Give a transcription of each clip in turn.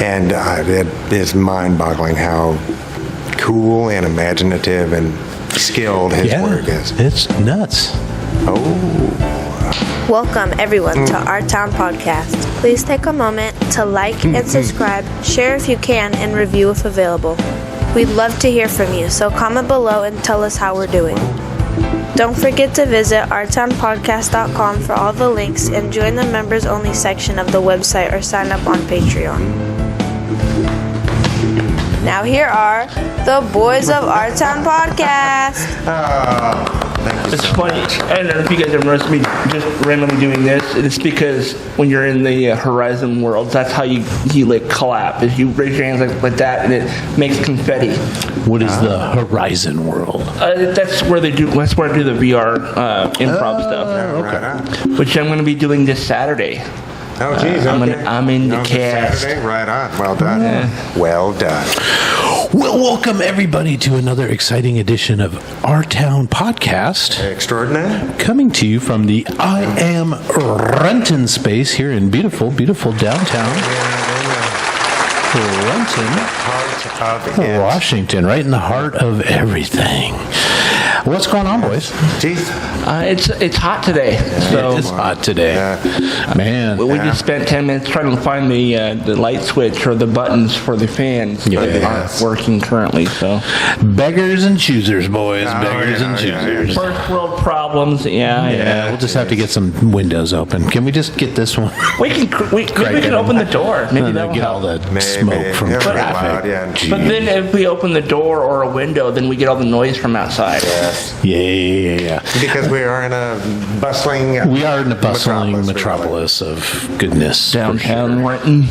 And it is mind-boggling how cool and imaginative and skilled his work is. It's nuts. Oh. Welcome, everyone, to Our Town Podcast. Please take a moment to like and subscribe, share if you can, and review if available. We'd love to hear from you, so comment below and tell us how we're doing. Don't forget to visit ourtownpodcast.com for all the links and join the members-only section of the website or sign up on Patreon. Now here are the boys of Our Town Podcast. Thank you It's so funny. much. I don't know if you guys have noticed me just randomly doing this. It's because when you're in the Horizon world, that's how you like clap. Is you raise your hands like that, and it makes confetti. What is the Horizon world? That's where they do. That's where I do the VR improv stuff, Right on. which I'm going to be doing this Saturday. Oh, geez. I'm in the On cast. Saturday? Right on. Well done. Well done. Well, welcome everybody to another exciting edition of Our Town Podcast, Extraordinary. coming to you from the I Am Renton space here in beautiful, beautiful downtown Renton, Heart of it. Washington, right in the heart of everything. What's going on, boys? Geez. It's hot today, so It's hot today, man. we just spent 10 minutes trying to find the light switch or the buttons for the fans that Yes. aren't working currently. So Beggars and choosers, boys. Beggars and choosers. first world problems. Yeah, we'll just have to get some windows open. Can we just get this one? Maybe we can open the door. Maybe And that'll get all help. the smoke from It'll be loud, traffic. yeah. But then if we open the door or a window, then we get all the noise from outside. Yeah. Because we are in a bustling... We are in a bustling metropolis, metropolis of goodness. for Downtown Renton.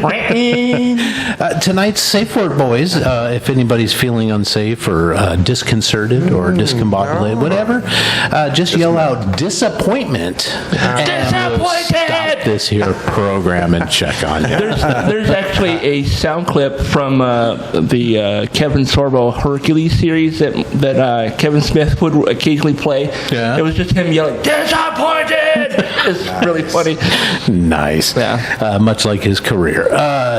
Renton. Tonight's Safe Word, boys. If anybody's feeling unsafe or disconcerted or discombobulated, whatever, just yell out disappointment. And we'll stop this here program and check on you. There's actually a sound clip from the Kevin Sorbo Hercules series that Kevin Smith would occasionally play. Yeah. It was just him yelling, "Disappointed!" It's really funny. Nice. Yeah. Much like his career.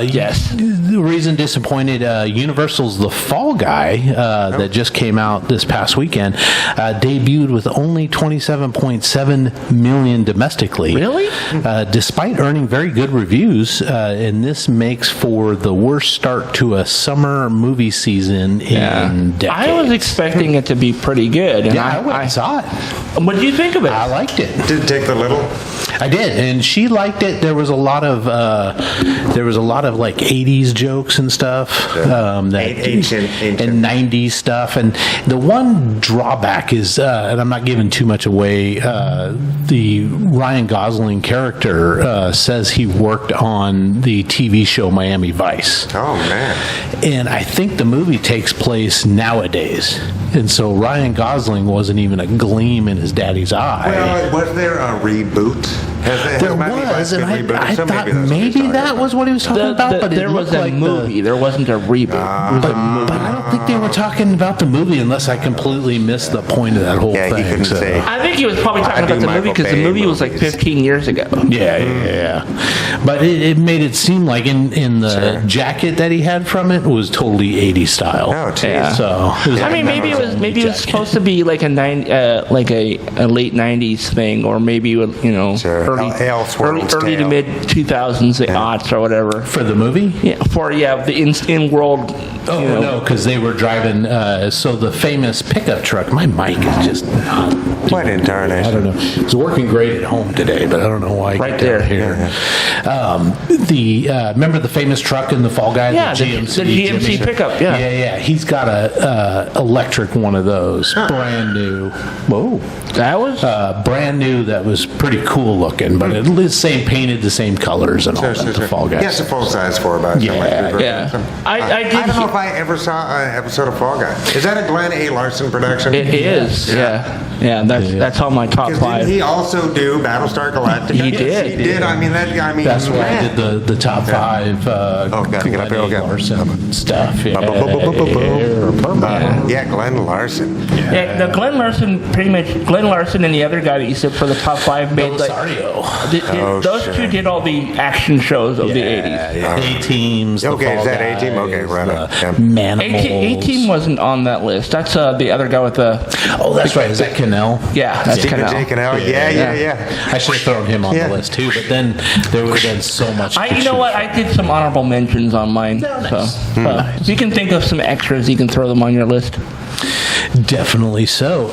Yes. The reason disappointed, Universal's The Fall Guy that just came out this past weekend debuted with only 27.7 million domestically. Really? Despite earning very good reviews, and this makes for the worst start to a summer movie season in decades. I was expecting it to be pretty good. And Yeah, I went and saw it. What did you think of it? I liked it. Did take the little... I did, and she liked it. There was a lot of like 80s jokes and stuff, that Ancient. and 90s stuff. And the one drawback is, and I'm not giving too much away, the Ryan Gosling character says he worked on the TV show Miami Vice. Oh, man. And I think the movie takes place nowadays. And so Ryan Gosling wasn't even a gleam in his daddy's eye. Well, was there a reboot? There was, and I thought maybe that was what he was talking about, but there it was looked a like movie. There wasn't a reboot. It was a movie. But I don't think they were talking about the movie unless I completely missed the point of that whole Yeah, he thing. couldn't so. say. I think he was probably talking I about do the movie Michael because the Bay movie was like movies. 15 years ago. Yeah. But it made it seem like in the jacket that he had from it was totally 80s style. Oh, geez. Yeah. So it was I mean, maybe it was jacket. supposed to be like a late 90s thing, or maybe Sure. Elseworlds early to tale. mid 2000s, the aughts or whatever. For the movie? The in world. Oh, no, because they were driving, so the famous pickup truck, my mic is just not... What in tarnation? I don't know. It's working great at home today, but I don't know why. I Right get down there. here. Remember the famous truck in the Fall Guy? Yeah, the the GMC, GMC pickup, yeah. Yeah. He's got a electric one of those, brand new. Whoa. That was Brand new. That was pretty cool looking, but it's the same painted, the same colors and all that. The Fall Guys. Yeah, it's a full-size 4x. Yeah. I did. I don't know if I ever saw an episode of Fall Guy. Is that a Glenn A. Larson production? It is. Yeah. That's on my top Because didn't 5. he also do Battlestar Galactica? He Yes, did. He did. I mean, That's why I man. did the top 5 gotta get up here, okay. Larson stuff. Yeah. Yeah, Glenn Larson. Yeah, the Glenn Larson and the other guy that you said for the top 5 made like Belisario. those sure. two did all the action shows of the 80s. A-Teams. the Okay, is Fall that A-Team? Guys, Okay, right on. the Yeah. Manimals. A-Team wasn't on that list. That's the other guy with the Oh, that's right. Is that Cannell? yeah. That's Stephen kind J. of. Cannell. Yeah. I should have thrown him on Yeah. the list too, but then there would have been so much. to You know choose what? I did some honorable mentions on mine. nice. So if you can think of some extras, you can throw them on your list. Definitely so.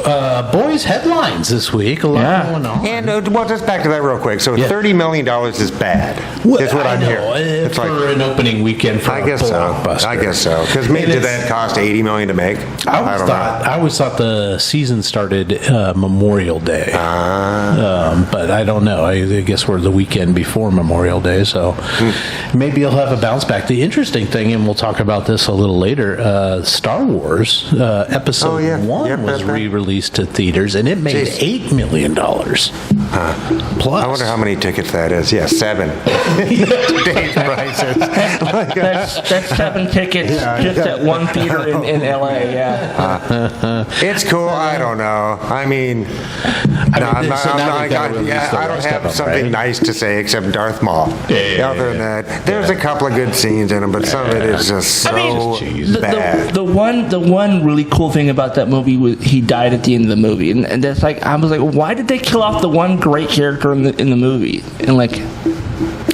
Boys, headlines this week. A lot Yeah. going on. And well, just back to that real quick. So Yeah. $30 million is bad. Well, is what I I'm know, hearing. It's for like, an opening weekend for I a guess so. blockbuster. I guess so. Because maybe And did it's- that cost $80 million to make? I don't know. I always thought the season started Memorial Day, but I don't know. I guess we're the weekend before Memorial Day, so maybe you'll have a bounce back. The interesting thing, and we'll talk about this a little later, Star Wars Episode Oh, yeah. 1 Yep, was that's right. re-released to theaters, and it made Jeez. $8 million. Plus. I wonder how many tickets that is. Yeah, 7. Today's prices. That's 7 tickets just at one theater in LA. Yeah. It's cool. I don't know. I mean, so now they've gotta release the I don't rest of have them, something right? nice to say except Darth Maul. Other than that, there's a couple of good scenes in them, but some of it is just so bad. The one really cool thing about that movie was he died at the end of the movie, and that's like I was like, why did they kill off the one great character in the movie? And like,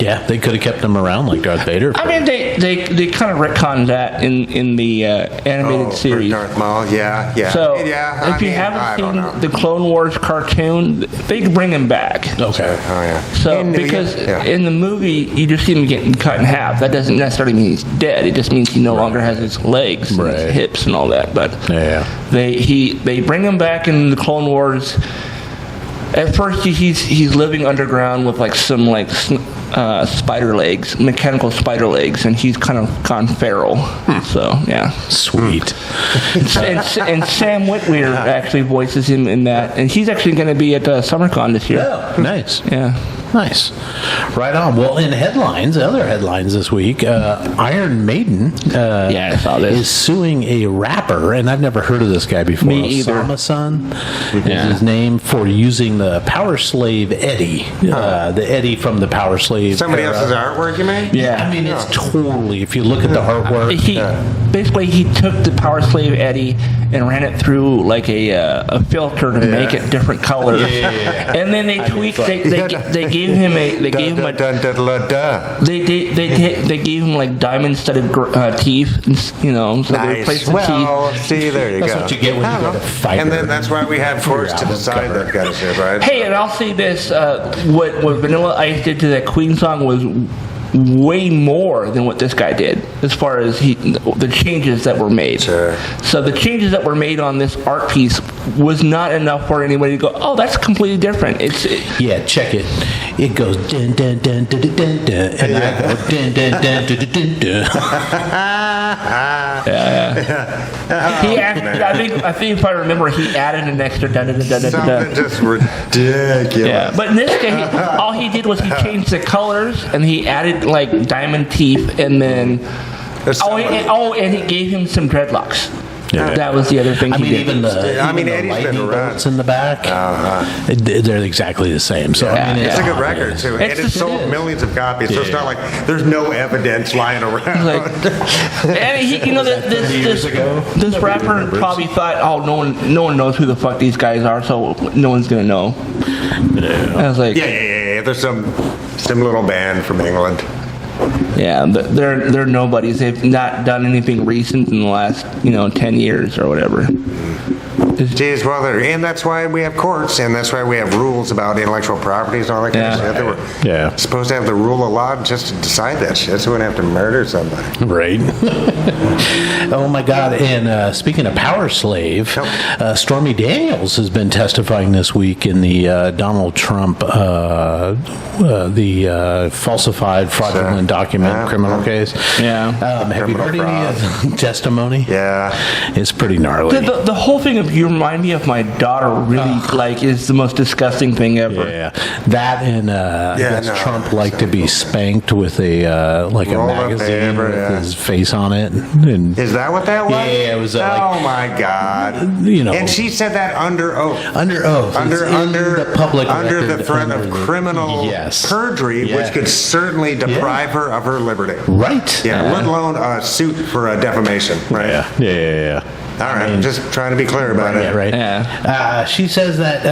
Yeah, they could have kept him around like Darth Vader. I mean, they kind of retconned that in the animated for series. Darth Maul, yeah. So yeah, if you I haven't don't know. seen the Clone Wars cartoon, they could bring him back. Okay. Oh yeah. So And, because yeah. in the movie you just see him getting cut in half. That doesn't necessarily mean he's dead. It just means he no longer has his legs, and Right. his hips, and all that. But Yeah. they bring him back in the Clone Wars. At first he's living underground with like some spider legs, mechanical spider legs, and he's kind of gone feral. So yeah. Sweet. and Sam Witwer actually voices him in that, and he's actually going to be at SummerCon this year. Oh, nice. Yeah. Nice. Right on. Well, in other headlines this week, Iron Maiden I saw this. is suing a rapper, and I've never heard of this guy before. Me either. Osama-san Yeah. is his name, for using the Power Slave Eddie, the Eddie from the Power Slave Somebody era. else's artwork, you mean? Yeah. I mean, it's totally, if you look at the artwork, He took the Power Slave Eddie and ran it through like a filter to make it different colors. And then they tweaked. They gave him they gave him they gave him like diamond studded teeth, so they Nice. replaced the Well, teeth. see, there you That's go. what you get when you go to Fiverr. And then that's why we have courts to album decide cover. that kind of shit, right? Hey, and I'll say this: what Vanilla Ice did to that Queen song was way more than what this guy did, as far as the changes that were made. Sure. So the changes that were made on this art piece was not enough for anybody to go, oh, that's completely different. yeah, check it. It goes dun dun dun dun dun dun, dun and I go dun dun dun dun dun dun. He actually, I think if I remember, he added an extra da da da da da Something da. just ridiculous. Yeah, but in this case, all he did was he changed the colors and he added like diamond teeth, and then and he gave him some dreadlocks. Yeah. That was the other thing I he mean, did. even the Eddie's been lightning around. bolts in the back, they're exactly the same. So I mean, It's a good record, too. And It's it just- sold it is. millions of copies, so it's Yeah. not like there's no evidence lying around. Like, and he, this rapper probably thought, oh, no one knows who the fuck these guys are, so no one's gonna know. I was like, yeah. There's some little band from England. yeah, but they're nobodies. They've not done anything recent in the last 10 years or whatever. Geez, well, and that's why we have courts, and that's why we have rules about intellectual properties and all that kind of Yeah. shit. They were supposed to have the rule of law just to decide that shit, so we wouldn't have to murder somebody. right. Oh my God! And speaking of Power Slave, Stormy Daniels has been testifying this week in the Donald Trump, the falsified fraudulent document criminal case. Yeah. Have you heard any of the testimony? Yeah. It's pretty gnarly. The whole thing of your remind me of my daughter. Really, like, is the most disgusting thing ever. Yeah, that and does Trump like to be spanked with a like a Roll up magazine paper, with yeah. his face on it? And Is that what that was? Yeah, it was, oh like- my God! You know. and she said that under oath. under oath, Under It's in the public under the record, threat under of the- criminal yes. perjury, Yeah. which could certainly deprive her of her liberty. Right. Yeah, let alone a suit for defamation. Right. Yeah. All right. Just trying to be clear about it. Yeah, right. Yeah. She says that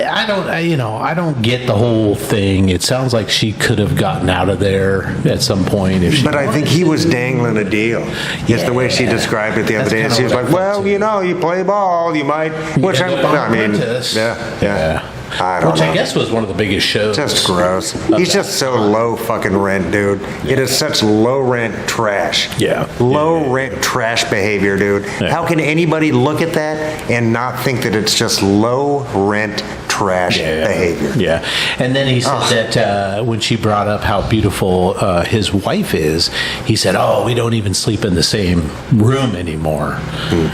I don't get the whole thing. It sounds like she could have gotten out of there at some point if she. But I think he was dangling a deal. It's the way she described it the other That's day. And kinda she was what I like, thought, well, too. you know, you play ball, you might. Which Yeah, the I mean, Apprentice. yeah. I don't Which know. I guess was one of the biggest shows. Just gross. He's just so low fucking rent, dude. It is such low rent trash. Yeah. Low rent trash behavior, dude. Yeah. How can anybody look at that and not think that it's just low rent trash behavior? Yeah, and then he said that when she brought up how beautiful his wife is, he said, "Oh, we don't even sleep in the same room anymore."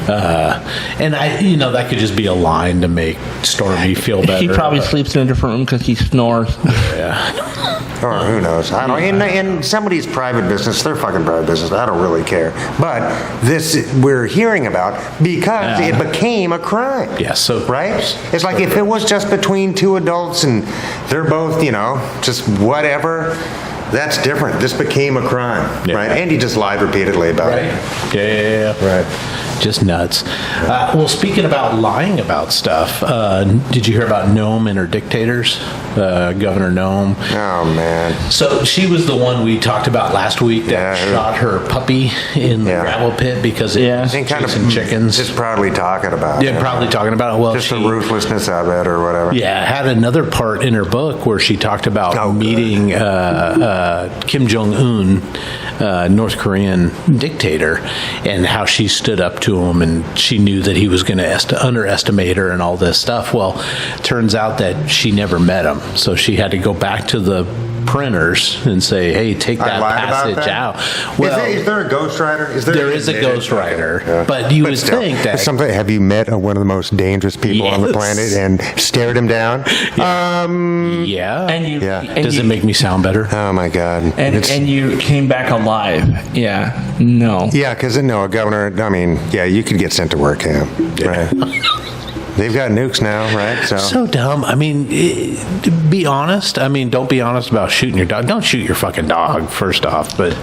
And that could just be a line to make Stormy feel better. He probably sleeps in a different room because he snores. Or who knows? I don't. In somebody's private business, their fucking private business. I don't really care. But this we're hearing about because it became a crime. Yeah, so Right? It's like if it was just between two adults and they're both, just whatever, that's different. This became a crime, Yeah. right? And he just lied repeatedly about Right. it. Yeah. Right. Just nuts. Well, speaking about lying about stuff, did you hear about Nome and her dictators? Governor Nome. Oh, man. So she was the one we talked about last week that Yeah. shot her puppy in the Yeah. gravel pit because it Yeah. was And kind of chasing chickens. just proudly talking about it. Yeah, probably talking about it. Well, Just she, the ruthlessness of it or whatever. yeah, had another part in her book where she talked about Oh, good. meeting Kim Jong Un, North Korean dictator, and how she stood up to him, and she knew that he was going to underestimate her and all this stuff. Well, turns out that she never met him, so she had to go back to the printers and say, "Hey, take I that lied about passage that? out." Well, Is there a ghostwriter? there is a ghostwriter, but you would still, think that. Something. Have you met one of the most dangerous people on the Yes. planet and stared him down? Yeah. And you, Yeah. and Does you, it make me sound better? Oh my God! and you came back alive. Yeah. No. Yeah, because a governor. I mean, yeah, you could get sent to work camp. Right. They've got nukes now, right? So dumb. I mean, be honest. I mean, don't be honest about shooting your dog. Don't shoot your fucking dog, first off. But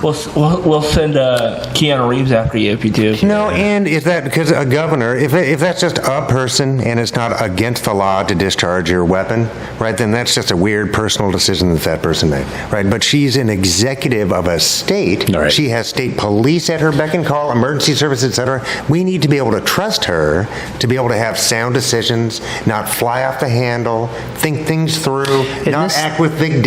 We'll send Keanu Reeves after you if you do. No, and is that because a governor, if that's just a person and it's not against the law to discharge your weapon, right, then that's just a weird personal decision that person made, right? But she's an executive of a state. Right. She has state police at her beck and call, emergency services, etc. We need to be able to trust her to be able to have sound decisions, not fly off the handle, think things through, not this- act with big.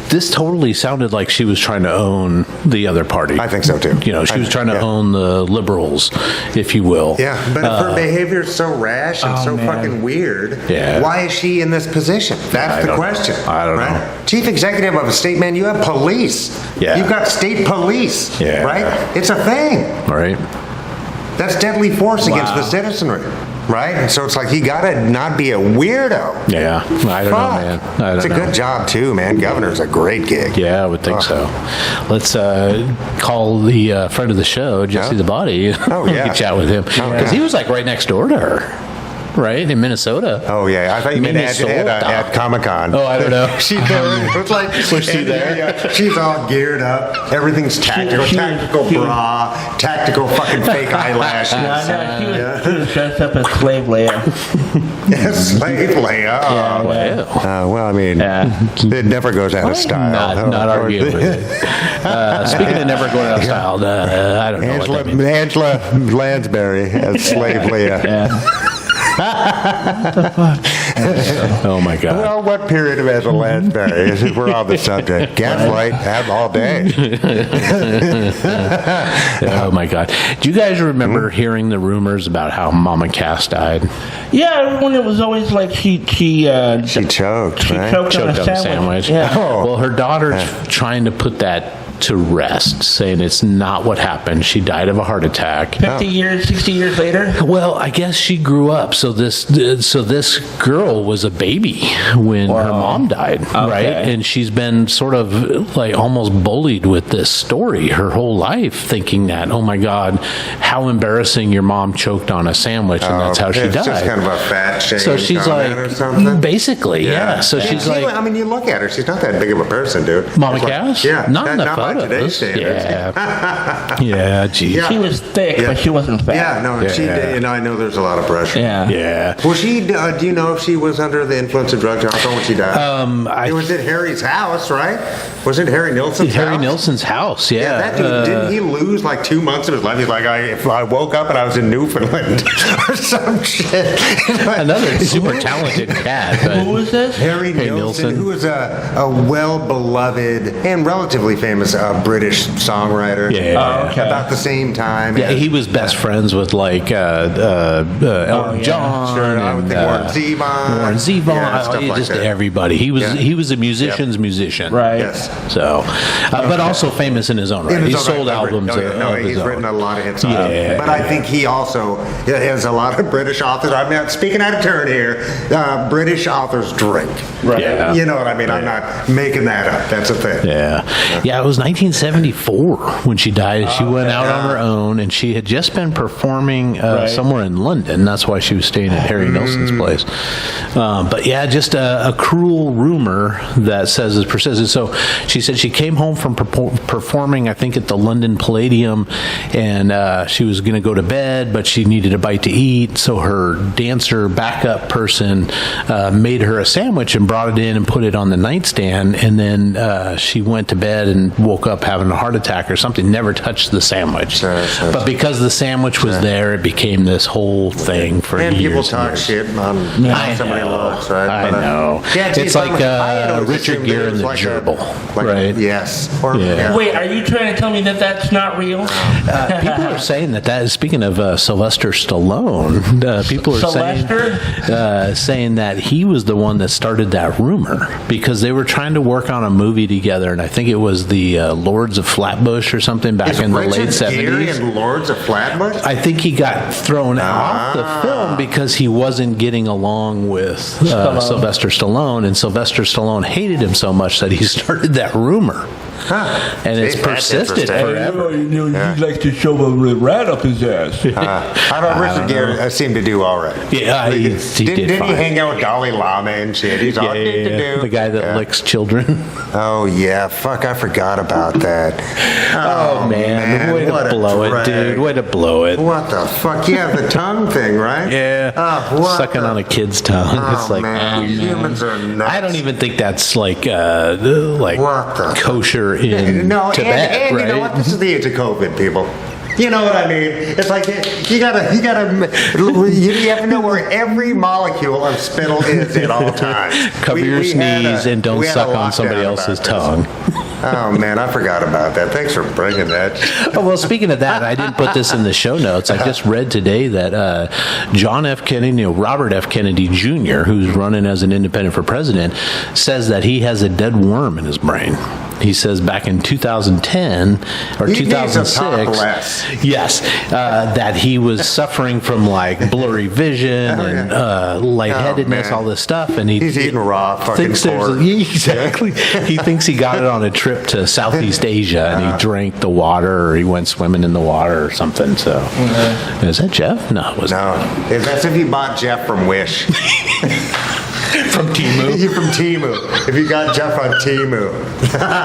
this totally sounded like she was trying to own the other party. I think so too. You know, she was trying to Yeah. own the liberals, if you will. Yeah, but if her behavior is so rash and so man. fucking weird, Yeah. why is she in this position? That's I the don't question. know. I don't right? know. Chief executive of a state, man, you have police. Yeah. You've got state police. Yeah. Right? It's a thing. All right. That's deadly force against Wow. the citizenry. Right? And so it's like, you gotta not be a weirdo. Yeah. I don't know, Fuck. man. I don't It's a know. good job, too, man. Governor's a great gig. Yeah, I would think so. Let's call the friend of the show, Jesse Yeah. the Body. Oh, yeah. Chat with him. Oh, Because yeah. he was like right next door to her. Right? In Minnesota. Oh, yeah. I thought you meant at Comic-Con. Oh, I don't know. She's there. It was like, Was she and, there? Yeah, she's all geared up. Everything's tactical. Tactical bra. Tactical fucking fake eyelashes. He was dressed up as Slave Leia. Slave Leia. Oh. Well, I mean, it never goes out of style. Not arguing with it. Speaking of never going out of style, I don't know what that means. Angela Lansbury as Slave Leia. Oh my God. Well, what period of Angela Lansbury? We're on the subject. Gaslight, have all day. Oh my God. Do you guys remember hearing the rumors about how Mama Cass died? Yeah, everyone, it was always like she She choked, right? choked on Choked a on a sandwich. Yeah. Oh. Well, her daughter's trying to put that to rest, saying it's not what happened. She died of a heart attack. 50 years, 60 years later? Well, I guess she grew up. So this girl was a baby when her mom died, right? And she's been sort of like almost bullied with this story her whole life, thinking that, oh my God, how embarrassing, your mom choked on a sandwich and that's how she it's died. just kind of a fat shame So she's comment like, or something. basically, yeah. So And she's she- like, I mean, you look at her, she's not that big of a person, dude. Mama It's like- Cass? Yeah. Not in the by today's photos. standards. Yeah. Yeah, geez. Yeah. She was thick, but she wasn't fat. Yeah, no, she Yeah. did, and I know there's a lot of pressure. Yeah. Yeah. Was she, do you know if she was under the influence of drugs or alcohol when she died? It was at Harry's house, right? Was it Harry Nilsson's house? Harry Nilsson's house, yeah. Yeah, that dude, didn't he lose like 2 months of his life? He's like, if I woke up and I was in Newfoundland or some shit. Another super talented cat. But Who was this? Harry Harry Nilsson, Nilsson. who was a well-beloved and relatively famous British songwriter. Yeah. Okay. About the same time. Yeah, as- he was best friends with like Elton John. Sure, I would and, think Warren Zevon. Warren Zevon, Yeah, stuff like just that. everybody. He was Yeah. he was a musician's musician, Right. Yes. So, but also famous in his own right. In his He own sold right. albums. Oh, yeah. No, of his he's own. written a lot of hit songs. Yeah. But I think he also has a lot of British authors. I mean, speaking out of turn here, British authors drink. Right. Yeah. You know what I mean? I'm not making that up. That's a thing. Yeah. It was 1974 when she died. She went out on her own, and she had just been performing somewhere in London. That's why she was staying at Harry Nilsson's place. But yeah, just a cruel rumor that says it's persisted. So she said she came home from performing, I think, at the London Palladium, and she was going to go to bed, but she needed a bite to eat. So her dancer backup person made her a sandwich and brought it in and put it on the nightstand, and then she went to bed and woke up having a heart attack or something. Never touched the sandwich, Sure. but because the sandwich was there, it became this whole thing for And years. people and talk years. shit on how somebody looks, right? I But, know. Yeah, geez, It's like I had always Richard assumed Gere it and was the like gerbil, like right? Yes. Or, Yeah. Wait, are you trying to tell me that that's not real? People are saying that is, speaking of Sylvester Stallone, people are saying that he was the one that started that rumor because they were trying to work on a movie together, and I think it was the Lords of Flatbush or something back Is in the Richard late Gere 70s. and Lords of Flatbush? I think he got thrown off the film because he wasn't getting along with Sylvester Stallone, and Sylvester Stallone hated him so much that he started that rumor. And it's See, that's persisted interesting. forever. He likes to shove a rat up his ass. I don't. Richard Gere seemed to do all right. Yeah, he did Didn't he fine. hang out with Dalai Lama and shit? He's all do. The guy that licks children. Oh yeah, fuck! I forgot about that. Oh, man. Way what to a blow it, drag. dude. Way to blow it. What the fuck? Yeah, the tongue thing, right? Yeah. Oh, what Sucking the- on a kid's tongue. Oh, It's like, man, humans are nuts. I don't even think that's like What the- kosher in No, Tibet, and right? you know what? This is the age of COVID, people. You know what I mean? It's like you have to know where every molecule of spittle is at all times. Cover your We had sneeze and don't we had a suck on somebody lockdown else's about this. tongue. Oh man, I forgot about that. Thanks for bringing that. Oh, well, speaking of that, I didn't put this in the show notes. I just read today that John F. Kennedy, Robert F. Kennedy Jr., who's running as an independent for president, says that he has a dead worm in his brain. He says back in 2010 or He needs to 2006, talk less. yes, that he was suffering from like blurry vision and lightheadedness, man. all this stuff, and He's eating raw fucking thinks there's pork. exactly. He thinks he got it on a trip to Southeast Asia, and he drank the water, or he went swimming in the water, or something. So, is that Jeff? No, it wasn't. No, that's if you bought Jeff from Wish. From Timu. You're from Timu. If you got Jeff on Timu.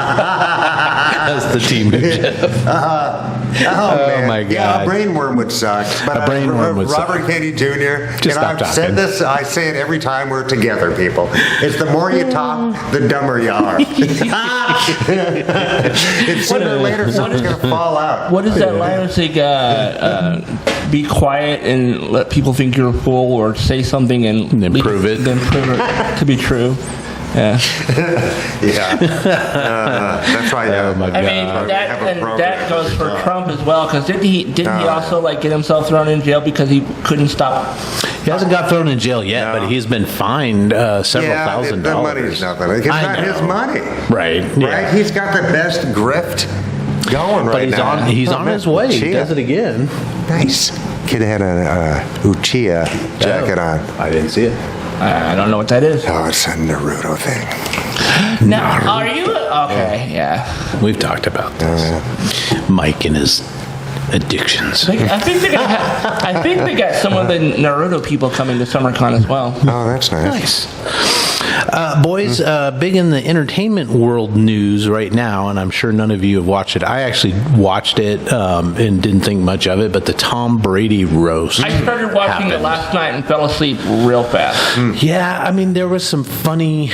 That's the Timu Jeff. Oh, man. my Yeah, God. a brain worm would suck. But A brain worm would Robert suck. Kennedy Jr. Just and stop I've said talking. this. I say it every time we're together, people. It's the more you talk, the dumber you are. It's sooner or later something's gonna fall out. What is that line that say, be quiet and let people think you're a fool, or say something and Then prove it. Then prove it to be true. Yeah. Yeah. That's why. Oh, my I mean, God. that goes for Trump as well, because didn't he also like get himself thrown in jail because he couldn't stop He hasn't got thrown in jail yet, No. but he's been fined several thousand the dollars. money's nothing. It's I not his know. money. Right. Yeah. Right? He's got the best grift going But right he's now. he's on his way. He Uchiha. does it again. Nice. Kid had a Uchiha jacket on. I didn't see it. I don't know what that is. Oh, it's a Naruto thing. Now, are you okay? Yeah. We've talked about this. Mike and his addictions. I think they got some of the Naruto people coming to SummerCon as well. Oh, that's nice. Nice. Boys, big in the entertainment world news right now, and I'm sure none of you have watched it. I actually watched it and didn't think much of it, but the Tom Brady roast. I started watching it happened. last night and fell asleep real fast. Yeah, I mean, there was some funny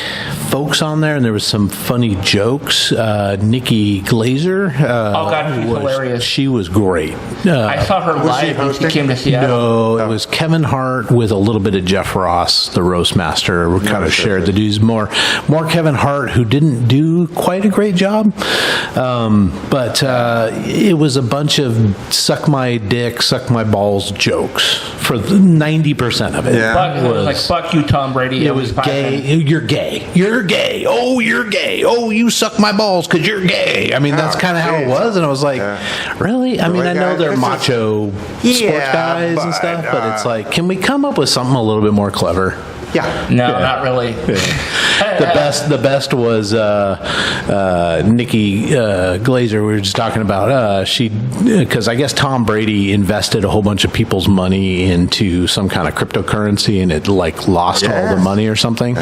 folks on there, and there was some funny jokes. Nikki Glazer. Oh, God, she's hilarious. She was great. I saw her Was she live when she hosting? came to Seattle. No, it was Kevin Hart with a little bit of Jeff Ross, the roast master. We kind of shared the dues. More Kevin Hart, who didn't do quite a great job, but it was a bunch of suck my dick, suck my balls jokes for 90% of it. Yeah. It was like, fuck you, Tom Brady. It was gay. You're gay. You're gay. Oh, you're gay. Oh, you suck my balls because you're gay. I mean, that's Oh, kind of how it geez. was. And I was like, really? I mean, Really, I know guys? they're This is- macho sports Yeah, guys and but, stuff, but it's like, can we come up with something a little bit more clever? Yeah. No, Yeah. not really. The best was Nikki Glazer. We were just talking about because I guess Tom Brady invested a whole bunch of people's money into some kind of cryptocurrency, and it like lost all the Yes. money or something.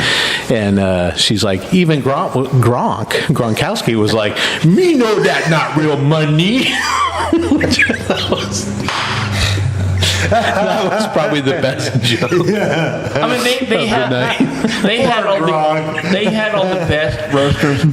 And she's like, even Gronkowski was like, me know that not real money. That was probably the best joke. I mean, they had all the best roasters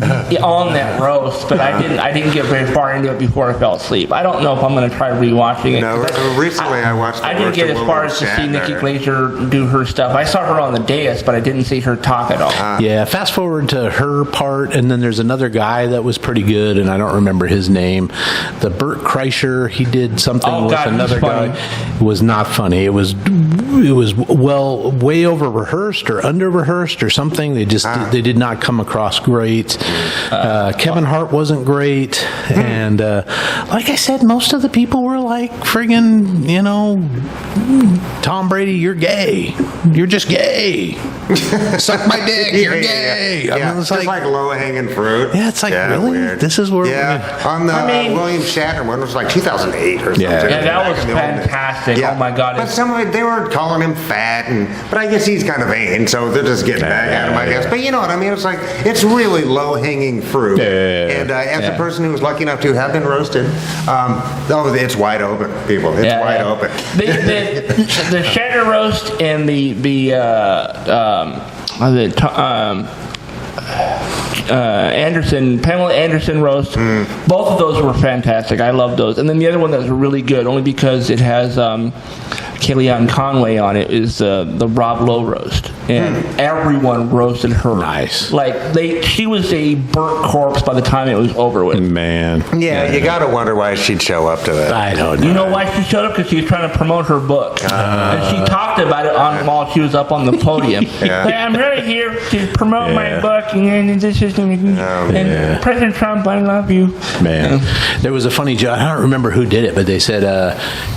on that roast, but I didn't get very far into it before I fell asleep. I don't know if I'm going to try rewatching it. No, recently I watched. I didn't get as far as to see Nikki Glazer do her stuff. I saw her on the dais, but I didn't see her talk at all. Yeah, fast forward to her part, and then there's another guy that was pretty good, and I don't remember his name. The Bert Kreischer, he did something Oh, with God, he's another funny. guy. It was not funny. It was way over rehearsed or under rehearsed or something. They just they did not come across great. Kevin Hart wasn't great, and like I said, most of the people were like friggin', Tom Brady, you're gay. You're just gay. Suck my dick. You're gay. Yeah, I mean, it's just like, low hanging fruit. Yeah, it's like, really? Weird. This is where Yeah, on the William Shatner one was like 2008 or something. Yeah. Yeah, that Back was in the old days. fantastic. Yeah. Oh my God. But some of it, they were calling him fat, but I guess he's kind of vain, so they're just getting back at him, I guess. But you know what I mean? It's like, it's really low hanging fruit. And as a person who was lucky enough to have been roasted, it's wide open, people. It's wide open. The Shatner roast and Pamela Anderson roast, both of those were fantastic. I love those. And then the other one that was really good, only because it has Kellyanne Conway on it, is the Rob Lowe roast. And everyone roasted her. Nice. Like, she was a burnt corpse by the time it was over with. man. Yeah, you gotta wonder why she'd show up to that. I don't know. You know why she showed up? Because she was trying to promote her book. And she talked about it while she was up on the podium. Yeah. Like, I'm really here to promote my book, and this is and President Trump, I love you. Man, there was a funny joke. I don't remember who did it, but they said,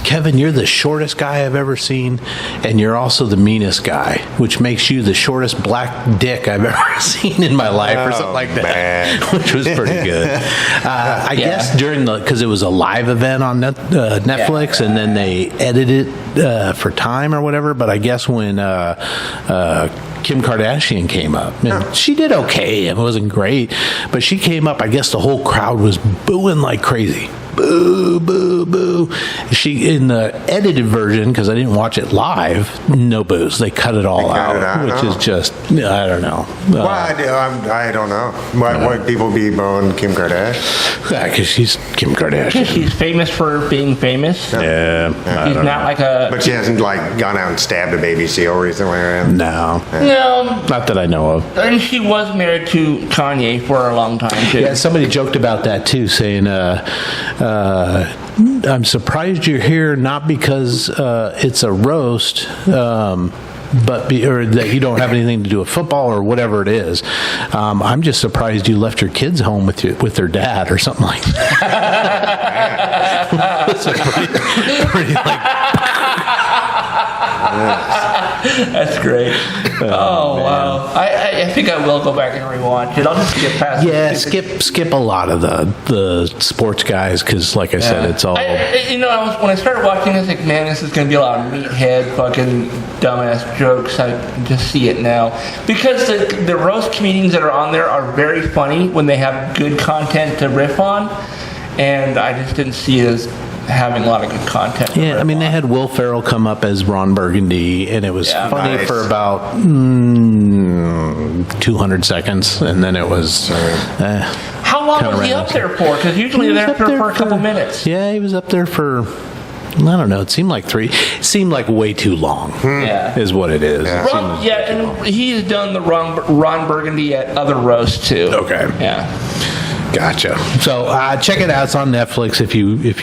Kevin, you're the shortest guy I've ever seen, and you're also the meanest guy, which makes you the shortest black dick I've ever seen in my life, or something like that, man. which was pretty good. I guess because it was a live event on Netflix, and then they edited it for time or whatever, but I guess when Kim Kardashian came up, and she did okay. It wasn't great, but she came up. I guess the whole crowd was booing like crazy. Boo, boo, boo. She, in the edited version, because I didn't watch it live, no boos. They cut it all cut out, it out? which is just, I don't know. Well, I don't know. Why people be bone Kim Kardashian? Because she's Kim Kardashian. She's famous for being famous. Yeah. She's not like a... But she hasn't gone out and stabbed a baby seal recently, or anything. No. No. Not that I know of. And she was married to Kanye for a long time, too. Yeah, somebody joked about that too, saying I'm surprised you're here, not because it's a roast, or that you don't have anything to do with football or whatever it is. I'm just surprised you left your kids home with their dad or something like that. That's a pretty That's great. Oh, wow. I think I will go back and rewatch it. I'll just skip past Yeah, it. skip a lot of the sports guys because, like I said, it's all. when I started watching, I was like, man, this is going to be a lot of meathead, fucking dumbass jokes. I just see it now. Because the roast comedians that are on there are very funny when they have good content to riff on, and I just didn't see it as having a lot of good content. Yeah, I mean, they had Will Ferrell come up as Ron Burgundy, and it was funny Nice. for about 200 seconds, and then it was. How long Kinda was he random. up there for? Because usually He was they're up up there there for a couple minutes. Yeah, he was up there for. I don't know. It seemed like three. It seemed like way too long. Yeah. Is what it is. Yeah. It seemed- And he's done the Ron Burgundy at other roasts too. Okay. Yeah. Gotcha. So check it out. It's on Netflix if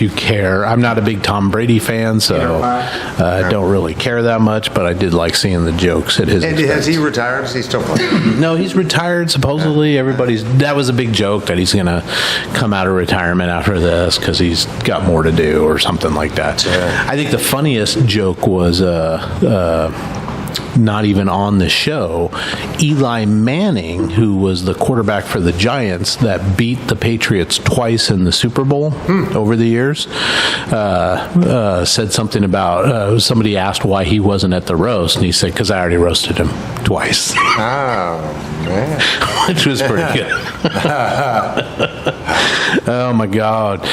you care. I'm not a big Tom Brady fan, so I don't really care that much. But I did like seeing the jokes at his And expense. has he retired? Is he still playing? No, he's retired. Supposedly, that was a big joke that he's going to come out of retirement after this because he's got more to do or something like that. Yeah. I think the funniest joke was not even on the show. Eli Manning, who was the quarterback for the Giants that beat the Patriots twice in the Super Bowl over the years, said something about somebody asked why he wasn't at the roast, and he said, "Because I already roasted him twice." Oh, man. Which was pretty good. Oh my God.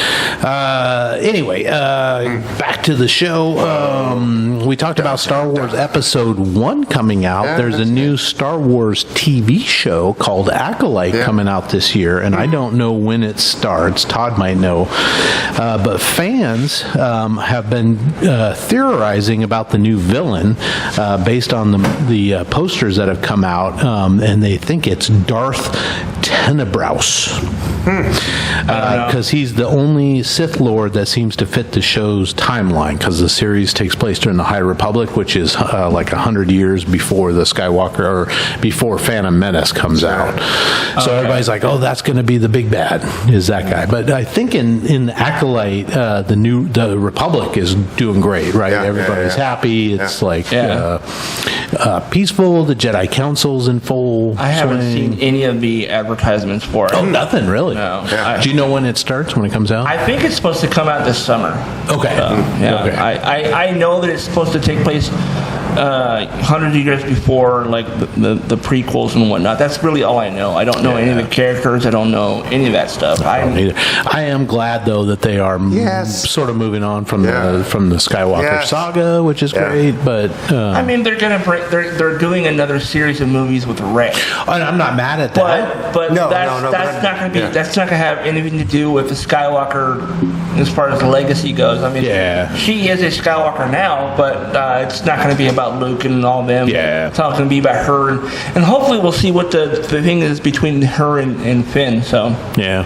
Anyway, back to the show. We talked about Star Wars Episode 1 coming out. Yeah, There's a that's new Star Wars TV show called Acolyte coming out this year, and I don't know when it starts. Todd might know. But fans have been theorizing about the new villain based on the posters that have come out, and they think it's Darth Tenebraus. Because he's the only Sith Lord that seems to fit the show's timeline, because the series takes place during the High Republic, which is like 100 years before the Skywalker, or before Phantom Menace comes out. So everybody's like, oh, that's going to be the big bad, is that guy. But I think in Acolyte, the Republic is doing great, right? Yeah, Everybody's happy. It's like Yeah. peaceful. The Jedi Council's in full I haven't swing. seen any of the advertisements for it. Oh, nothing really. No. Yeah. Do you know when it starts? When it comes out? I think it's supposed to come out this summer. Okay. Yeah. Okay. I know that it's supposed to take place hundreds of years before, like the prequels and whatnot. That's really all I know. I don't know any of the characters. I don't know any of that stuff. I don't either. I am glad though that they are Yes. sort of moving on from Yeah. the Skywalker Yes. saga, which is Yeah. great. But I mean, they're doing another series of movies with Rey. and I'm not mad at that. But No, that's no, that's but not going to be yeah. that's not going to have anything to do with the Skywalker as far as legacy goes. I mean, Yeah. she is a Skywalker now, but it's not going to be about Luke and all them. Yeah. It's all going to be about her, and hopefully we'll see what the thing is between her and Finn. So Yeah,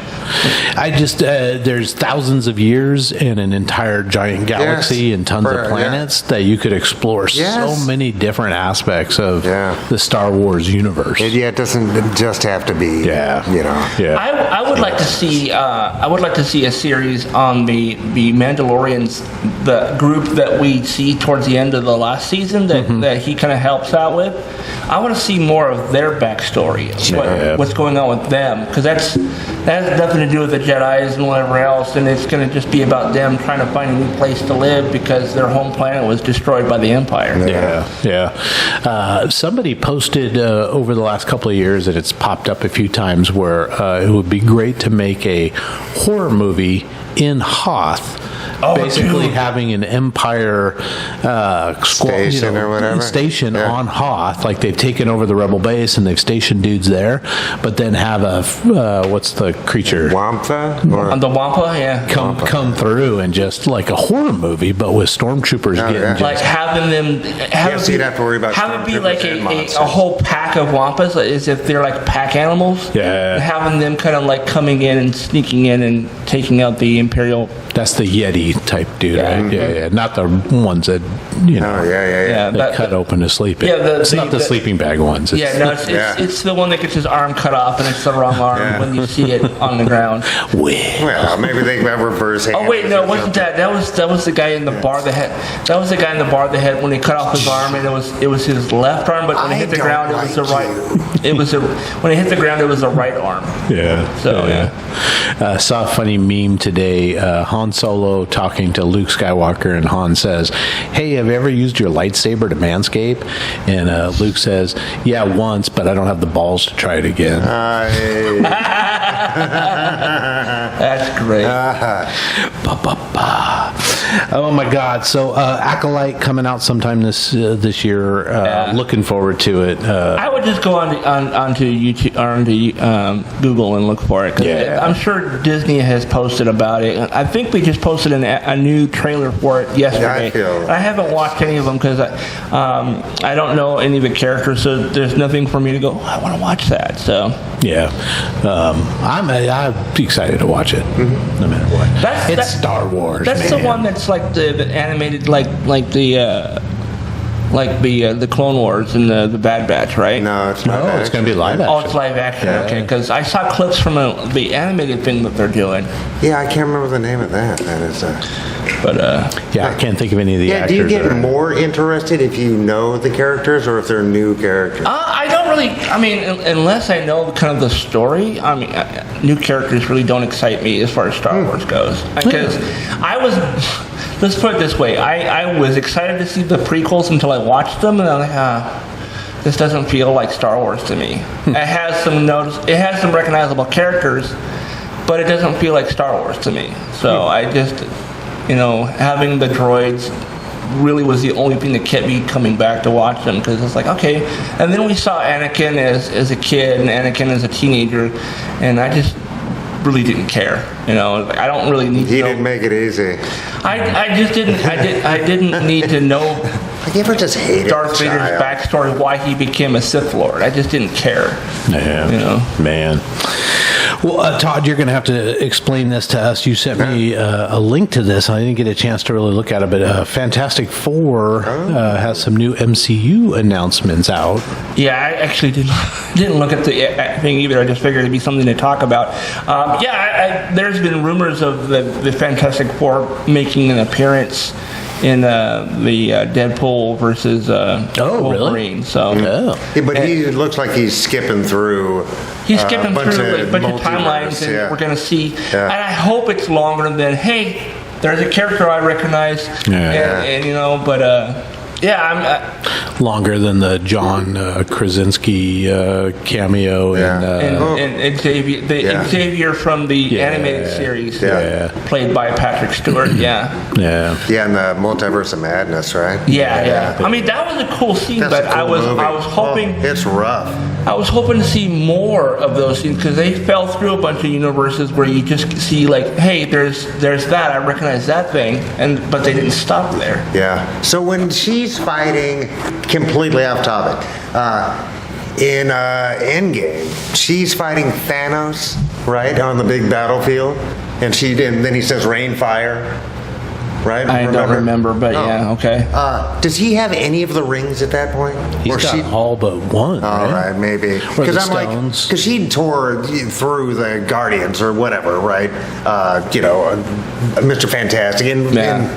I just there's thousands of years and an entire giant galaxy Yes. and tons For- of planets that you could explore. Yes. So many different aspects of Yeah. the Star Wars universe. It doesn't just have to be, Yeah. you know. Yeah. I would like to see a series on the Mandalorians, the group that we see towards the end of the last season that he kind of helps out with. I want to see more of their backstory, what's going on with them, because that has nothing to do with the Jedis and whatever else, and it's going to just be about them trying to find a new place to live because their home planet was destroyed by the Empire. Yeah. Somebody posted over the last couple of years, and it's popped up a few times, where it would be great to make a horror movie in Hoth basically having an Empire Station or whatever. station Yeah. on Hoth. Like they've taken over the rebel base and they've stationed dudes there, but then have a what's the creature Wampa? Or, On the Wampa, yeah. come through and just like a horror movie, but with stormtroopers getting yeah. just Like having them, so you'd have to worry about have it be stormtroopers like and a monsters. whole pack of Wampas, as if they're like pack animals. Yeah. And having them kind of like coming in and sneaking in and taking out the Imperial. that's the Yeti type dude, Yeah. right? Yeah, not the ones that oh, yeah. Yeah, they that- cut open to sleep in. Yeah, it's not the sleeping bag ones. It's, Yeah, no, it's, Yeah. it's the one that gets his arm cut off, and it's the wrong arm Yeah. when you see it on the ground. Well, maybe they have reverse hands. Oh wait, no, or wasn't something. that was the guy in the bar that had that was the guy in the bar that had when he cut off his arm, and it was his left arm, but when I he hit the don't ground, it was the like right. It was when he hit the ground, it was the right arm. Yeah. So, Saw a funny meme today. Han Solo talking to Luke Skywalker, and Han says, "Hey, have you ever used your lightsaber to manscape?" And Luke says, "Yeah, once, but I don't have the balls to try it again." That's great. Oh my God! So Acolyte coming out sometime this year. Yeah. Looking forward to it. I would just go onto YouTube or onto Google and look for it. 'Cause Yeah. I'm sure Disney has posted about it. I think we just posted a new trailer for it yesterday. I haven't watched any of them because I don't know any of the characters, so there's nothing for me to go, I want to watch that. So Yeah, I'm excited to watch it. No matter what. It's Star Wars. That's man. the one that's like the animated, like the Clone Wars and the Bad Batch, right? No, it's not. No, it's going to be live Oh, action. it's live action. Yeah. Okay, because I saw clips from the animated thing that they're doing, Yeah, I can't remember the name of that. That is. but Yeah, I can't think of any of the Yeah, actors. do you get that are- more interested if you know the characters or if they're new characters? I don't really. I mean, unless I know kind of the story. I mean, new characters really don't excite me as far as Star Wars goes. Because I was. Let's put it this way. I was excited to see the prequels until I watched them, and I'm like, this doesn't feel like Star Wars to me. It has some recognizable characters, but it doesn't feel like Star Wars to me. So I just, having the droids really was the only thing that kept me coming back to watch them, because it's like, okay. And then we saw Anakin as a kid and Anakin as a teenager, and I just really didn't care. Like, I don't really need to He know. didn't make it easy. I just didn't. I didn't need to know Like, you ever just hated Darth a Vader's child? backstory, why he became a Sith Lord. I just didn't care. Yeah, man. Well, Todd, you're going to have to explain this to us. You sent me a link to this. I didn't get a chance to really look at it, but Fantastic Four has some new MCU announcements out. Yeah, I actually didn't look at the thing either. I just figured it'd be something to talk about. There's been rumors of the Fantastic Four making an appearance in the Deadpool versus Wolverine. Really? So Oh. Yeah, but he looks like he's skipping through. he's skipping bunch through a bunch of multiverse, timelines, and yeah. we're going to see. Yeah. And I hope it's longer than, hey, there's a character I recognize, Yeah. and but I'm. Longer than the John Krasinski cameo Yeah. And Xavier, Yeah. Xavier from the animated series, Yeah. played by Patrick Stewart. Yeah. Yeah. Yeah, in the Multiverse of Madness, right? Yeah. I mean, that was a cool scene, That's but a cool movie. I was hoping Oh, it's rough. I was hoping to see more of those scenes, because they fell through a bunch of universes where you just see like, hey, there's that, I recognize that thing, but they didn't stop there. Yeah. So when she's fighting, completely off topic, in Endgame, she's fighting Thanos, right, on the big battlefield, and then he says rain, fire, right? I don't remember, but yeah, okay. Does he have any of the rings at that point? He's got all but one. All right, maybe. Or the Because I'm like, stones. because she tore through the Guardians or whatever, right? Mr. Fantastic in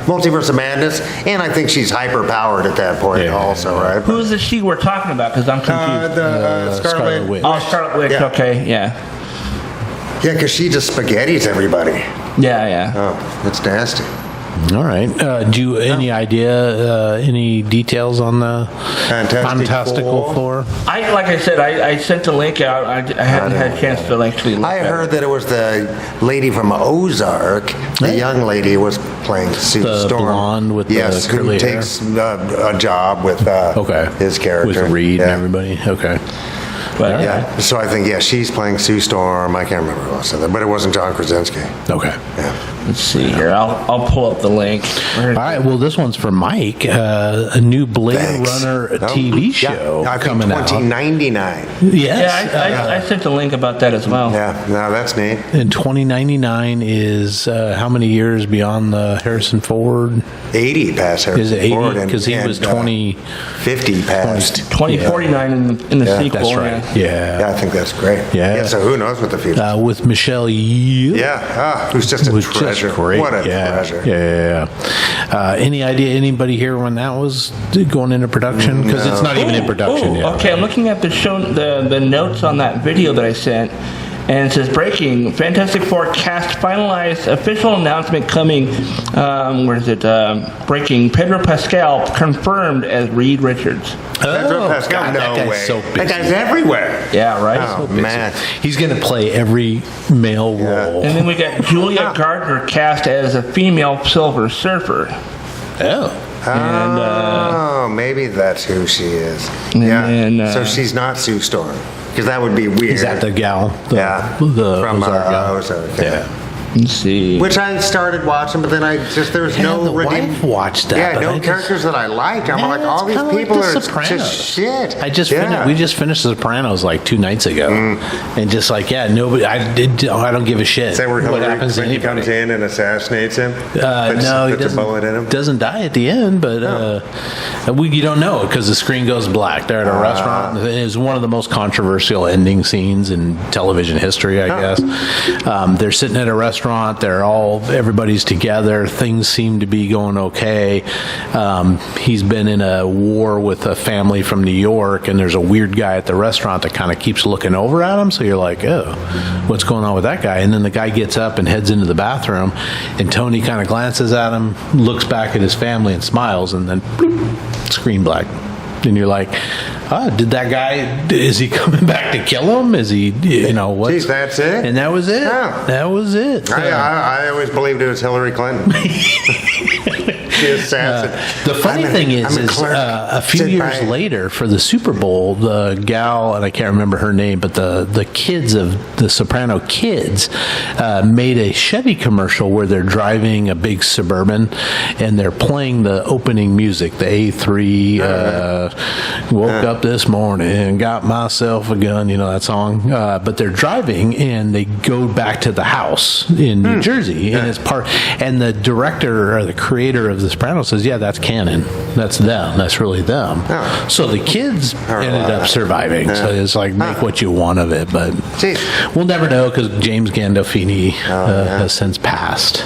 Multiverse of Madness, and I think she's hyper powered at that point, also, right? Who's the she we're talking about? Because I'm confused. The Scarlet Witch. Oh, Scarlet Witch. Yeah. Okay, yeah. Yeah, because she just spaghettis everybody. Yeah. Oh, it's nasty. All right. Do you any idea any details on the Fantastical Four? Like I said, I sent the link out. I hadn't had a chance to actually look I at heard it. that it was the lady from Ozark. The young lady was playing Sue The Storm. blonde with the yes, who curly hair? takes a job with his character. With Reed Yeah. and everybody. Okay. But, Yeah, so I think, she's playing Sue Storm. I can't remember who else said that, but it wasn't John Krasinski. Okay. let's see here. I'll pull up the link. All right. Well, this one's for Mike. A new Blade Thanks. Runner No. TV show I think coming out. 2099. Yes. Yeah, I sent the link about that as well. Yeah, no, that's neat. And 2099 is how many years beyond the Harrison Ford? 80 past Harrison Is it 80? Ford, and- Because he and, was 20. 50 past. 2049 in the Yeah, sequel. That's right. Yeah, Yeah. I think that's great. Yeah. So who knows what the future? With Michelle Yeoh. Who's just a Was treasure. just great. What a yeah. treasure. Yeah. Any idea, anybody here when that was going into production? Because it's not even in production yet. Okay, I'm looking at the notes on that video that I sent, and it says breaking: Fantastic Four cast finalized, official announcement coming. Where is it? Breaking: Pedro Pascal confirmed as Reed Richards. Pedro Pascal, God, no that guy's way. so that busy. guy's everywhere. Yeah, right. Oh, man. He's going to play every male role. And then we got Julia Gardner cast as a female Silver Surfer. Oh. And, Oh, maybe that's who she is. And Yeah. then, So she's not Sue Storm. Because that would be weird. Is that the gal? Yeah. The From Ozark gal? Ozark, Yeah. Let's see. Which I started watching, but then there's no the redeem. wife watched that. Yeah, but no I just- characters that I liked. I'm Yeah, like, it's all these kinda like people The are Sopranos. just shit. We just finished The Sopranos like 2 nights ago, and just like nobody. I don't give a shit. Is that where what Hillary happens to Clinton comes anybody. in and assassinates him? Puts No, he a bullet in him? doesn't die at the end, but you don't know because the screen goes black. They're at a restaurant. And it was one of the most controversial ending scenes in television history, I guess. They're sitting at a restaurant. Everybody's together. Things seem to be going okay. He's been in a war with a family from New York, and there's a weird guy at the restaurant that kind of keeps looking over at him. So you're like, oh, what's going on with that guy? And then the guy gets up and heads into the bathroom, and Tony kind of glances at him, looks back at his family and smiles, and then bloop, screen black. And you're like, did that guy, is he coming back to kill him? Is he, what? Geez, that's it? And that was it. Yeah. That was it. I always believed it was Hillary Clinton. She assassin. The funny thing is clerk. a few Sit years by. later for the Super Bowl, the gal, and I can't remember her name, but the kids of the Soprano kids made a Chevy commercial where they're driving a big Suburban and they're playing the opening music, the A3, woke up this morning and got myself a gun, that song. But they're driving and they go back to the house in New Jersey, and it's and the director or the creator of The Sopranos says, yeah, that's canon. That's them. That's really them. Oh. So the kids ended up surviving. So it's like, make what you want of it. But Jeez. we'll never know because James Gandolfini has since passed.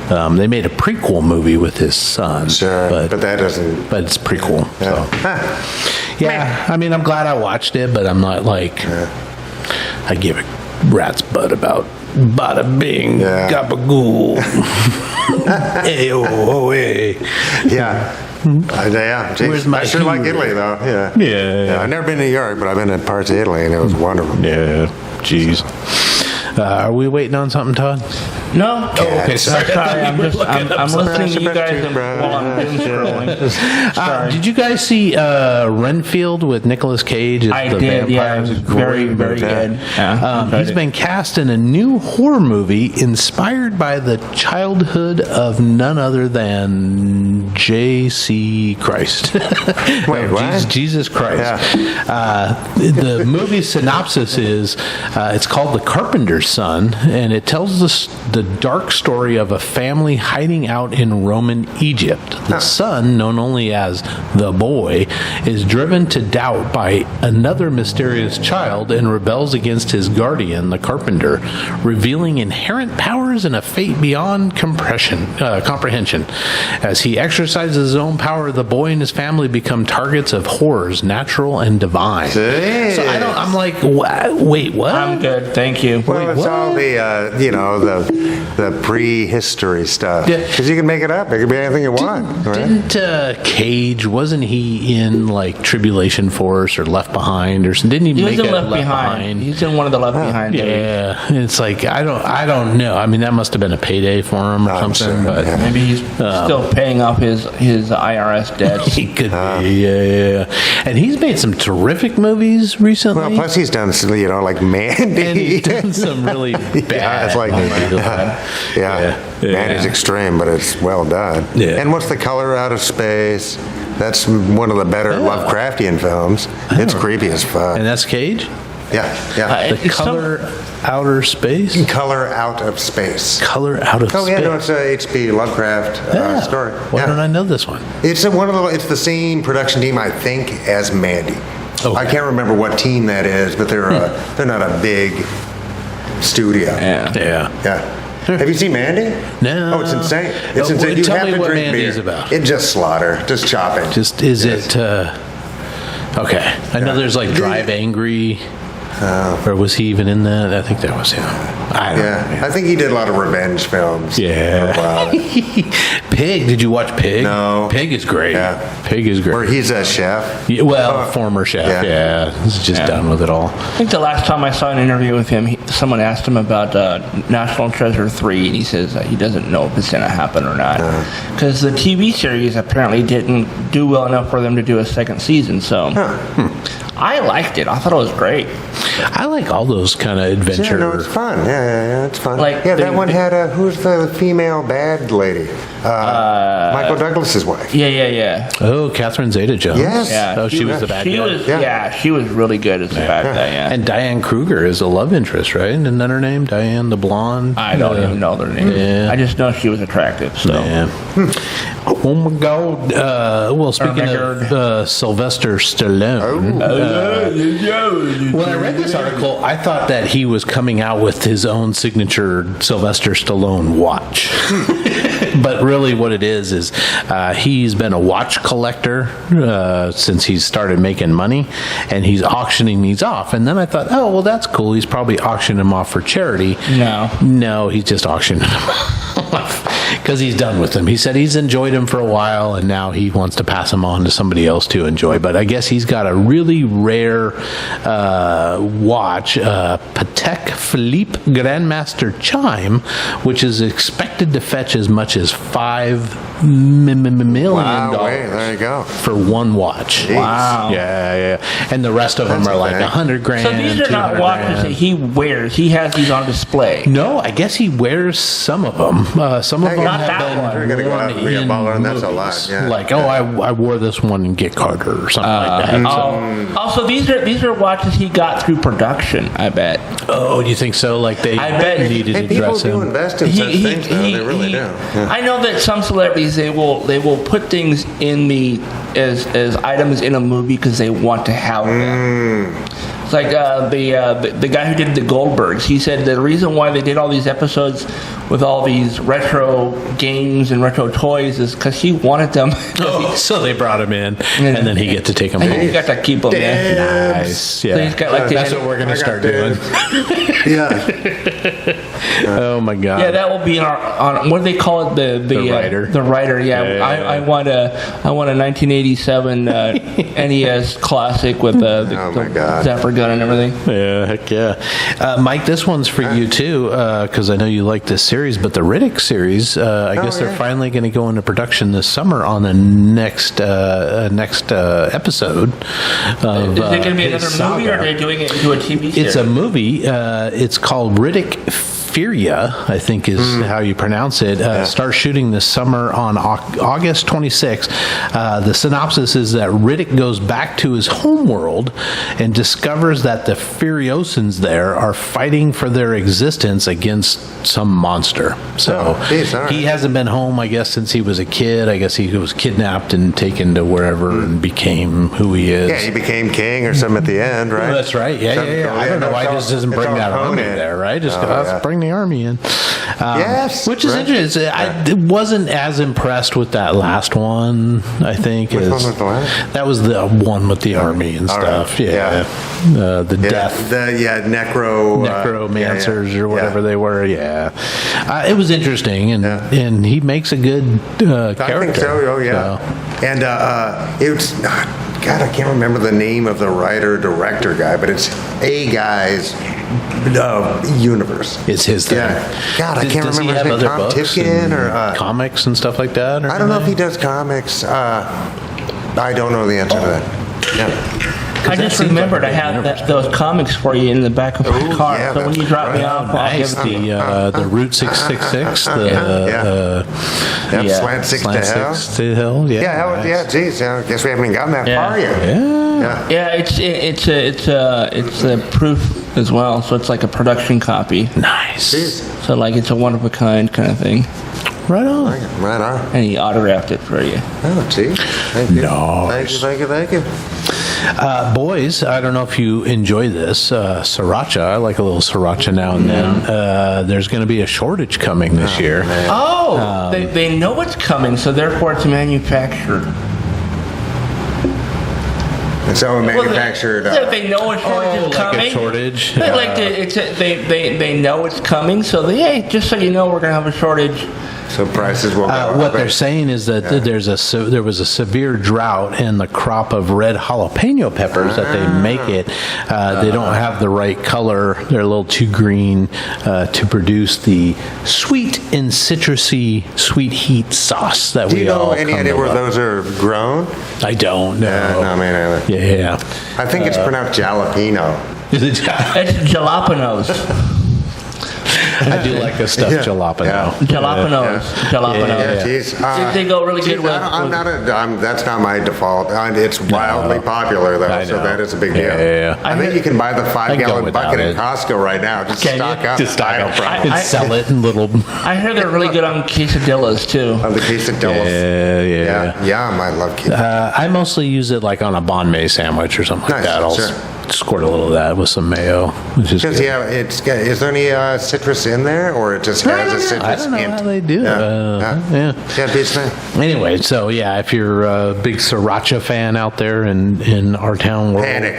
They made a prequel movie with his son. Sure, but that doesn't... But it's prequel. So. Yeah, I mean, I'm glad I watched it, but I'm not like, I give a rat's butt about bada bing, gabagool. Hey, oh, hey. Yeah. Yeah, geez. Where's my I sure like humor? Italy, though. Yeah. Yeah. I've never been to New York, but I've been in parts of Italy, and it was wonderful. Yeah, jeez. Are we waiting on something, Todd? No. okay, sorry. I'm listening to you guys Surprise, while I'm doom scrolling. Sorry. Did you guys see Renfield with Nicolas Cage? As I the did, yeah. It vampire? was very, very good. Yeah, He's been cast in a new horror movie inspired by the childhood of none other than J.C. Christ. Wait, what? Jesus Christ. The movie synopsis is it's called The Carpenter's Son, and it tells the dark story of a family hiding out in Roman Egypt. The son, known only as the boy, is driven to doubt by another mysterious child and rebels against his guardian, the carpenter, revealing inherent powers and a fate beyond comprehension. As he exercises his own power, the boy and his family become targets of horrors, natural and divine. Jeez. So I'm like, wait, what? I'm good. Thank you. Well, it's all the the prehistory stuff. Yeah. Because you can make it up. It could be anything you want. Right? Didn't Cage, wasn't he in like Tribulation Force or Left Behind or something? Didn't he He was make in it Left Behind. He's in one of the Left Behind. movies. Yeah, it's like I don't know. I mean, that must have been a payday for him or I'm something. sure, But yeah. Maybe he's still paying off his IRS debts. he could be. Yeah. And he's made some terrific movies recently. Well, plus he's done, like Mandy. and he's done some really bad. Yeah, it's like, Yeah. Mandy's extreme, but it's well done. Yeah. And what's The Color Out of Space? That's one of the better Lovecraftian films. It's creepy as fuck. And that's Cage. Yeah. The It's Color Outer Space. Color Out of Space. Color Out of Oh Space. yeah, no, it's a H.P. Lovecraft story. Why don't I know this one? It's it's the same production team, I think, as Mandy. Okay. I can't remember what team that is, but they're not a big studio. Yeah. Yeah. Have you seen Mandy? No. Oh, it's insane. It's Oh, insane. You tell have me to what drink Mandy's beer. about. It's just slaughter, just chopping. Just is it? Okay. I know there's like Drive Angry. Or was he even in that? I think that was him. I don't know. I think he did a lot of revenge films. Yeah. Wow. Pig. Did you watch Pig? No. Pig is great. Yeah. Pig is great. Where he's a chef. Yeah, well, former chef. Yeah. Yeah. He's just done with it all. I think the last time I saw an interview with him, someone asked him about National Treasure 3, and he says that he doesn't know if it's going to happen or not. Because the TV series apparently didn't do well enough for them to do a second season, so I liked it. I thought it was great. I like all those kind of adventure. Yeah, no, it's fun. Yeah, it's fun. Like, that they- one had who's the female bad lady? Michael Douglas's wife. Yeah. Oh, Catherine Zeta-Jones. Yes. Yeah, Oh, she was the bad she guy. Was, Yeah. she was really good as the bad guy, yeah. And Diane Kruger is a love interest, right? Isn't that her name? Diane the blonde? I don't even know their name. Yeah. I just know she was attractive, so. Yeah. Oh my God. Well, speaking of Sylvester Stallone, when I read this article, I thought that he was coming out with his own signature Sylvester Stallone watch. But really what it is he's been a watch collector since he started making money, and he's auctioning these off. And then I thought, oh, well, that's cool. He's probably auctioning them off for charity. No, he's just auctioning them off because he's done with them. He said he's enjoyed them for a while, and now he wants to pass them on to somebody else to enjoy. But I guess he's got a really rare watch, Patek Philippe Grandmaster Chime, which is expected to fetch as much as $5 million Wow, wait, there you go. for one watch. Wow. Yeah. And the rest of them That's are like okay. $100,000. So these are not 200 watches that grand. he wears. He has these on display. No, I guess he wears some of them. Some of them Not have that been one. You're gonna go worn out and be a in baller, and that's a lot, movies. yeah. Like, I wore this one in Get Carter or something like that. Also, these are watches he got through production, I bet. Oh, do you think so? Like they I bet- needed Hey, to people dress do him. invest in such things, though. They really do. Yeah. I know that some celebrities they will put things in the as items in a movie because they want to have them. It's like the guy who did the Goldbergs. He said the reason why they did all these episodes with all these retro games and retro toys is because he wanted them. Oh, so they brought him in, and then he get to take them I think home. he got to keep them. Yeah. Nice. Yeah. So he's got like the- That's what we're going to I got start doing. Yeah. Oh my God. Yeah, that will be in our on what do they call it the writer. the writer. Yeah, Yeah. I want a 1987 NES classic with the my God. Zapper gun and everything. Yeah, heck yeah. Mike, this one's for you too, because I know you like this series, but the Riddick series, I guess they're yeah. finally going to go into production this summer on the next episode. Of, Is it going to be his another movie, or saga. are they doing it into a TV series? It's a movie. It's called Riddick Furia, I think is how you pronounce it. Starts shooting this summer on August 26th. The synopsis is that Riddick goes back to his homeworld and discovers that the Furiosans there are fighting for their existence against some monster. So geez, all right. he hasn't been home, I guess, since he was a kid. I guess he was kidnapped and taken to wherever and became who he is. Yeah, he became king or something at the end, right? Well, that's right. Yeah. I don't know why he just doesn't bring that army there, right? Just go, let's bring the army in. Yes, which is right. interesting. I wasn't as impressed with that last one. I think Which as- one was the last? That was the one with the army and All right. stuff. Yeah, the death. Necromancers or whatever they were. Yeah, it was interesting, and he makes a good character. I think so. Oh yeah. And it was God. I can't remember the name of the writer director guy, but it's a guy's universe. It's his thing. Yeah. God, I can't Does he remember his have name. other Tom books Tipkin and or comics and stuff like that? Or I don't know if he anything? does comics. I don't know the answer to that. Yeah. I just seems remembered like a I big have universe. those comics for you in the back of my Ooh, car. yeah, So when you drop me right. off, I'll Nice. give it to you. The Route 666, Yep, Slant Six to Hell. Six to Hell. Yeah. Yeah, nice. yeah, geez, I guess we haven't even gotten that Yeah. far yet. Yeah. Yeah. Yeah, it's a proof as well. So it's like a production copy. Nice. Jeez. So like it's a one of a kind kind of thing. Right on. Right on. And he autographed it for you. Oh, gee. Thank you. Nice. Thank you. Boys, I don't know if you enjoy this. Sriracha. I like a little sriracha now and then. There's going to be a shortage coming this year. Oh, they know it's coming, so therefore it's manufactured. And so manufactured. They know a shortage is like a coming. shortage? They know it's coming, so hey, just so you know, we're gonna have a shortage. So prices will go up. What they're saying is that there was a severe drought in the crop of red jalapeno peppers that they make it. They don't have the right color. They're a little too green to produce the sweet and citrusy sweet heat sauce that Do we you know all any come idea to where love. those are grown? I don't know. No, man. Either. Yeah. I think it's pronounced jalapeno. It's jalapenos. I do like a stuffed Yeah. jalapeno. Yeah. Jalapenos. Jalapenos. Yeah, geez. They go really Geez, good with. that's not my default. It's wildly popular though, I so know. that is a big deal. Yeah. I think you can buy the I go 5-gallon without bucket in it. Costco right now. Just Can you? stock up. Just stock No up problem. and sell it in little. I heard they're really good on quesadillas too. Of the quesadillas. Yeah. Yum, I love quesadillas. I mostly use it like on a banh mi sandwich or something like Nice, that. I'll sure. squirt a little of that with some mayo, which is Because good. is there any citrus in there, or it just has a citrus I don't know hint? how they do. Yeah. Yeah. Yeah, decent. Anyway, so yeah, if you're a big sriracha fan out there in our town world, Panic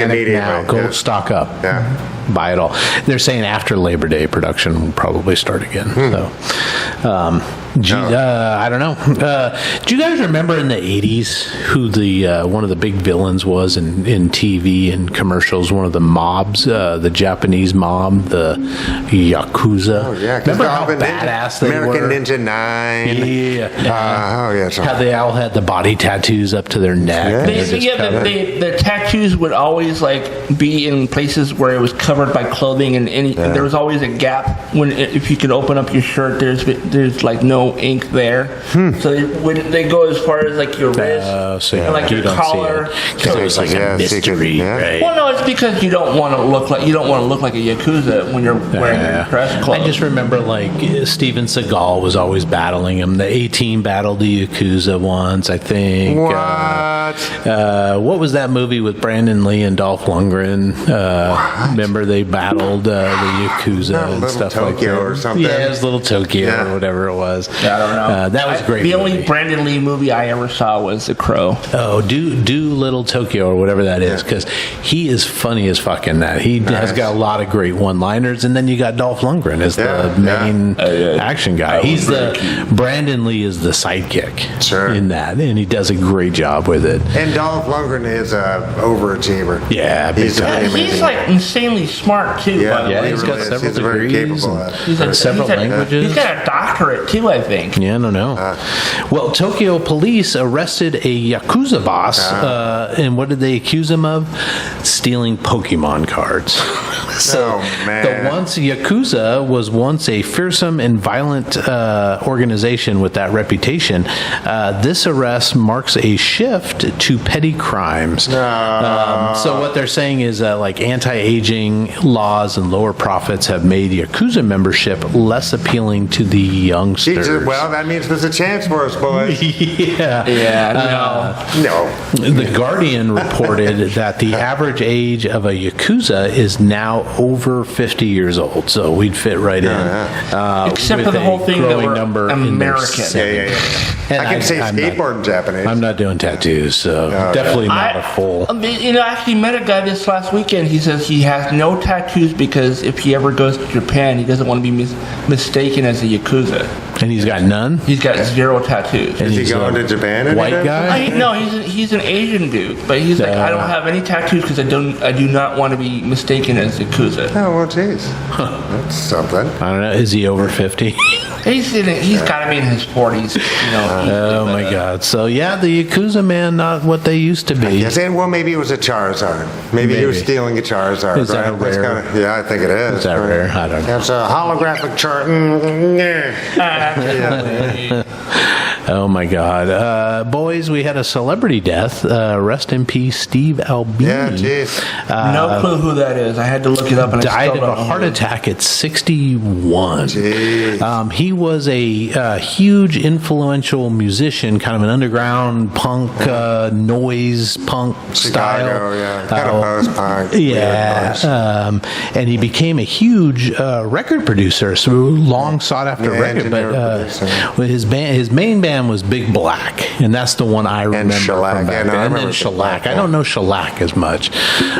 immediately. now. Go Yeah. stock up. Yeah. Buy it all. They're saying after Labor Day production will probably start again. So, I don't know. Do you guys remember in the 80s who the one of the big villains was in TV and commercials? One of the mobs, the Japanese mob, the Yakuza. Oh, yeah. 'Cause Remember how all the badass they American were? Ninja 9. Yeah. Oh, yeah. How they all had the body tattoos up to their neck. Yeah. and they're just covered. The tattoos would always like be in places where it was covered by clothing, and there was always a gap when if you could open up your shirt, there's like no ink there. So when they go as far as like your wrist So and like you your don't collar. see it because it was like Yeah, a so you could- mystery, yeah. right? Well, no, it's because you don't want to look like a yakuza when you're wearing your dress clothes. I just remember like Steven Seagal was always battling him. The A-Team battled the Yakuza once, I think. What? What was that movie with Brandon Lee and Dolph Lundgren? Remember they battled the Yakuza Not and Little stuff Tokyo like that. or something? Yeah, it was Little Tokyo Yeah. or whatever it was. I don't know. That was a great. The only movie. Brandon Lee movie I ever saw was The Crow. Oh, do Little Tokyo or whatever that is, because he is funny as fuck in that. He has got a lot of great one-liners, and then you got Dolph Lundgren as the main action guy. He's Brandon Lee is the sidekick Sure. in that, and he does a great job with it. And Dolph Lundgren is an overachiever. Yeah, big He's time. pretty amazing. He's like insanely smart too. Yeah, by the Yeah, way. he's got several He's very degrees capable and- at it. He's several languages. He's got a doctorate too, I think. Yeah, I don't know. Well, Tokyo police arrested a Yakuza boss, and what did they accuse him of? Stealing Pokemon cards. Oh, man. The Yakuza was once a fearsome and violent organization with that reputation. This arrest marks a shift to petty crimes. So what they're saying is like anti-aging, licensing laws and lower profits have made Yakuza membership less appealing to the youngsters. Jesus, well, that means there's a chance for us, boys. Yeah. No. The Guardian reported that the average age of a Yakuza is now over 50 years old, so we'd fit right in. Except for with the a whole thing that growing we're number in their American. 70s. And I can say I'm skateboard in Japanese. I'm not doing tattoos, so definitely not a full. I actually met a guy this last weekend. He says he has no tattoos because if he ever goes to Japan, he doesn't want to be mistaken as a Yakuza. And he's got none? He's got 0 tattoos. And Is he he's going a to Japan? white guy? No, he's an Asian dude, but he's like, I don't have any tattoos because I do not want to be mistaken as Yakuza. Oh, well, jeez. That's something. I don't know. Is he over 50? He's got to be in his 40s. Oh my God! So yeah, the Yakuza man, not what they used to be. Yes, and well, maybe it was a Charizard. Maybe he was Maybe. stealing a Charizard. Is that right? That's rare? yeah, I think it is. Is that rare? I don't know. That's a holographic chart. Oh my God, boys! We had a celebrity death. Rest in peace, Steve Albini. Yeah, jeez. No clue who that is. I had to look it up, and I Died still of don't a know heart who it is. attack at 61. Jeez. He was a huge, influential musician, kind of an underground punk, noise punk Chicago, style. yeah. Kind of post-punk. Yeah, weird noise. and he became a huge record producer, so long sought after Yeah, record. engineer, But producer. with his main band was Big Black, and that's the one I remember Shellac. from back Yeah, no, then. I And then remember Big Shellac. Black, I don't know Shellac as much,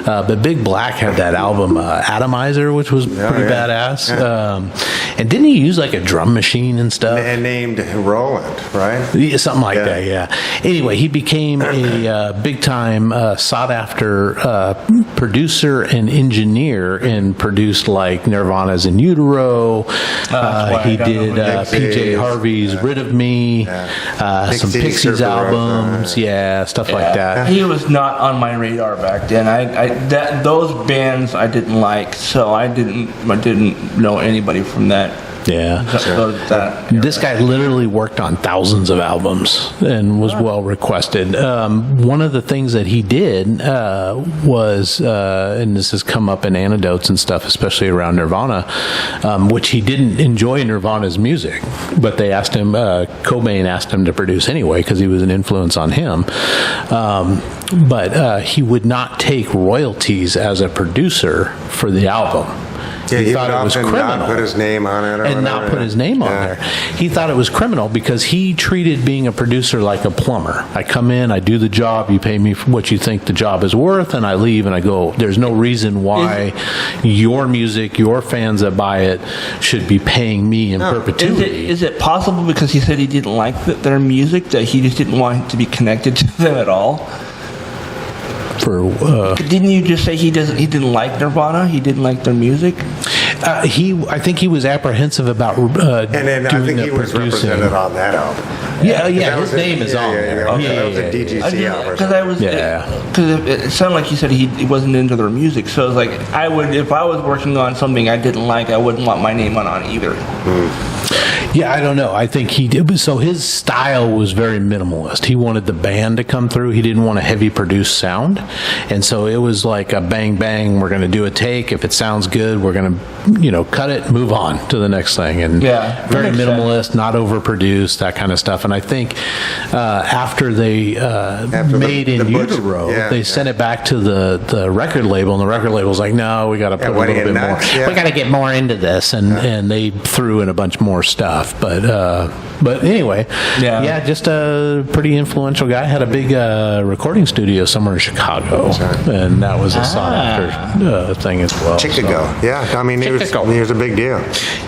but Big Black had that album Atomizer, which was pretty yeah. badass. And didn't he use like a drum machine and stuff? And named Roland, right? Yeah, something like Yeah. that, yeah. Anyway, he became a big-time sought-after producer and engineer and produced like Nirvana's In Utero. why He I don't know did who that PJ is. Harvey's Rid of Me, some Pixies, Pixies Circle albums, Road, stuff like that. He was not on my radar back then. Those bands I didn't like, so I didn't know anybody from that. Yeah. This guy literally worked on thousands of albums and was well requested. One of the things that he did was, and this has come up in anecdotes and stuff, especially around Nirvana, which he didn't enjoy Nirvana's music, but they asked him, Cobain asked him to produce anyway because he was an influence on him. But he would not take royalties as a producer for the album. Yeah, he he thought would it was often criminal. not put his name on it, or And not whatever. put his name on Yeah. there. He thought it was criminal because he treated being a producer like a plumber. I come in, I do the job, you pay me for what you think the job is worth, and I leave and I go. There's no reason why your music, your fans that buy it, should be paying me in perpetuity. Is it possible because he said he didn't like their music that he just didn't want to be connected to them at all? Didn't you just say he didn't like Nirvana? He didn't like their music? I think he was apprehensive about And then I doing think the he was producing. represented on that album. Yeah, That his was name is on there. That was a DGC album. Because it sounded like you said he wasn't into their music. So it's like if I was working on something I didn't like, I wouldn't want my name on either. Yeah, I don't know. I think he did. So his style was very minimalist. He wanted the band to come through. He didn't want a heavy produced sound. And so it was like a bang, bang. We're going to do a take. If it sounds good, we're going to, cut it, move on to the next thing. And very makes minimalist, not overproduced, that kind of stuff. And I think after they made In Utero, they sent it back to the record label. And the record label's like, no, we got to put a what, little bit more. nuts? Yeah. We got to get more into this. And they threw in a bunch more stuff. But anyway, just a pretty influential guy. Had a big recording studio somewhere in Chicago, and that was a sought after thing as well. Chicago, yeah. I mean, he was a big deal.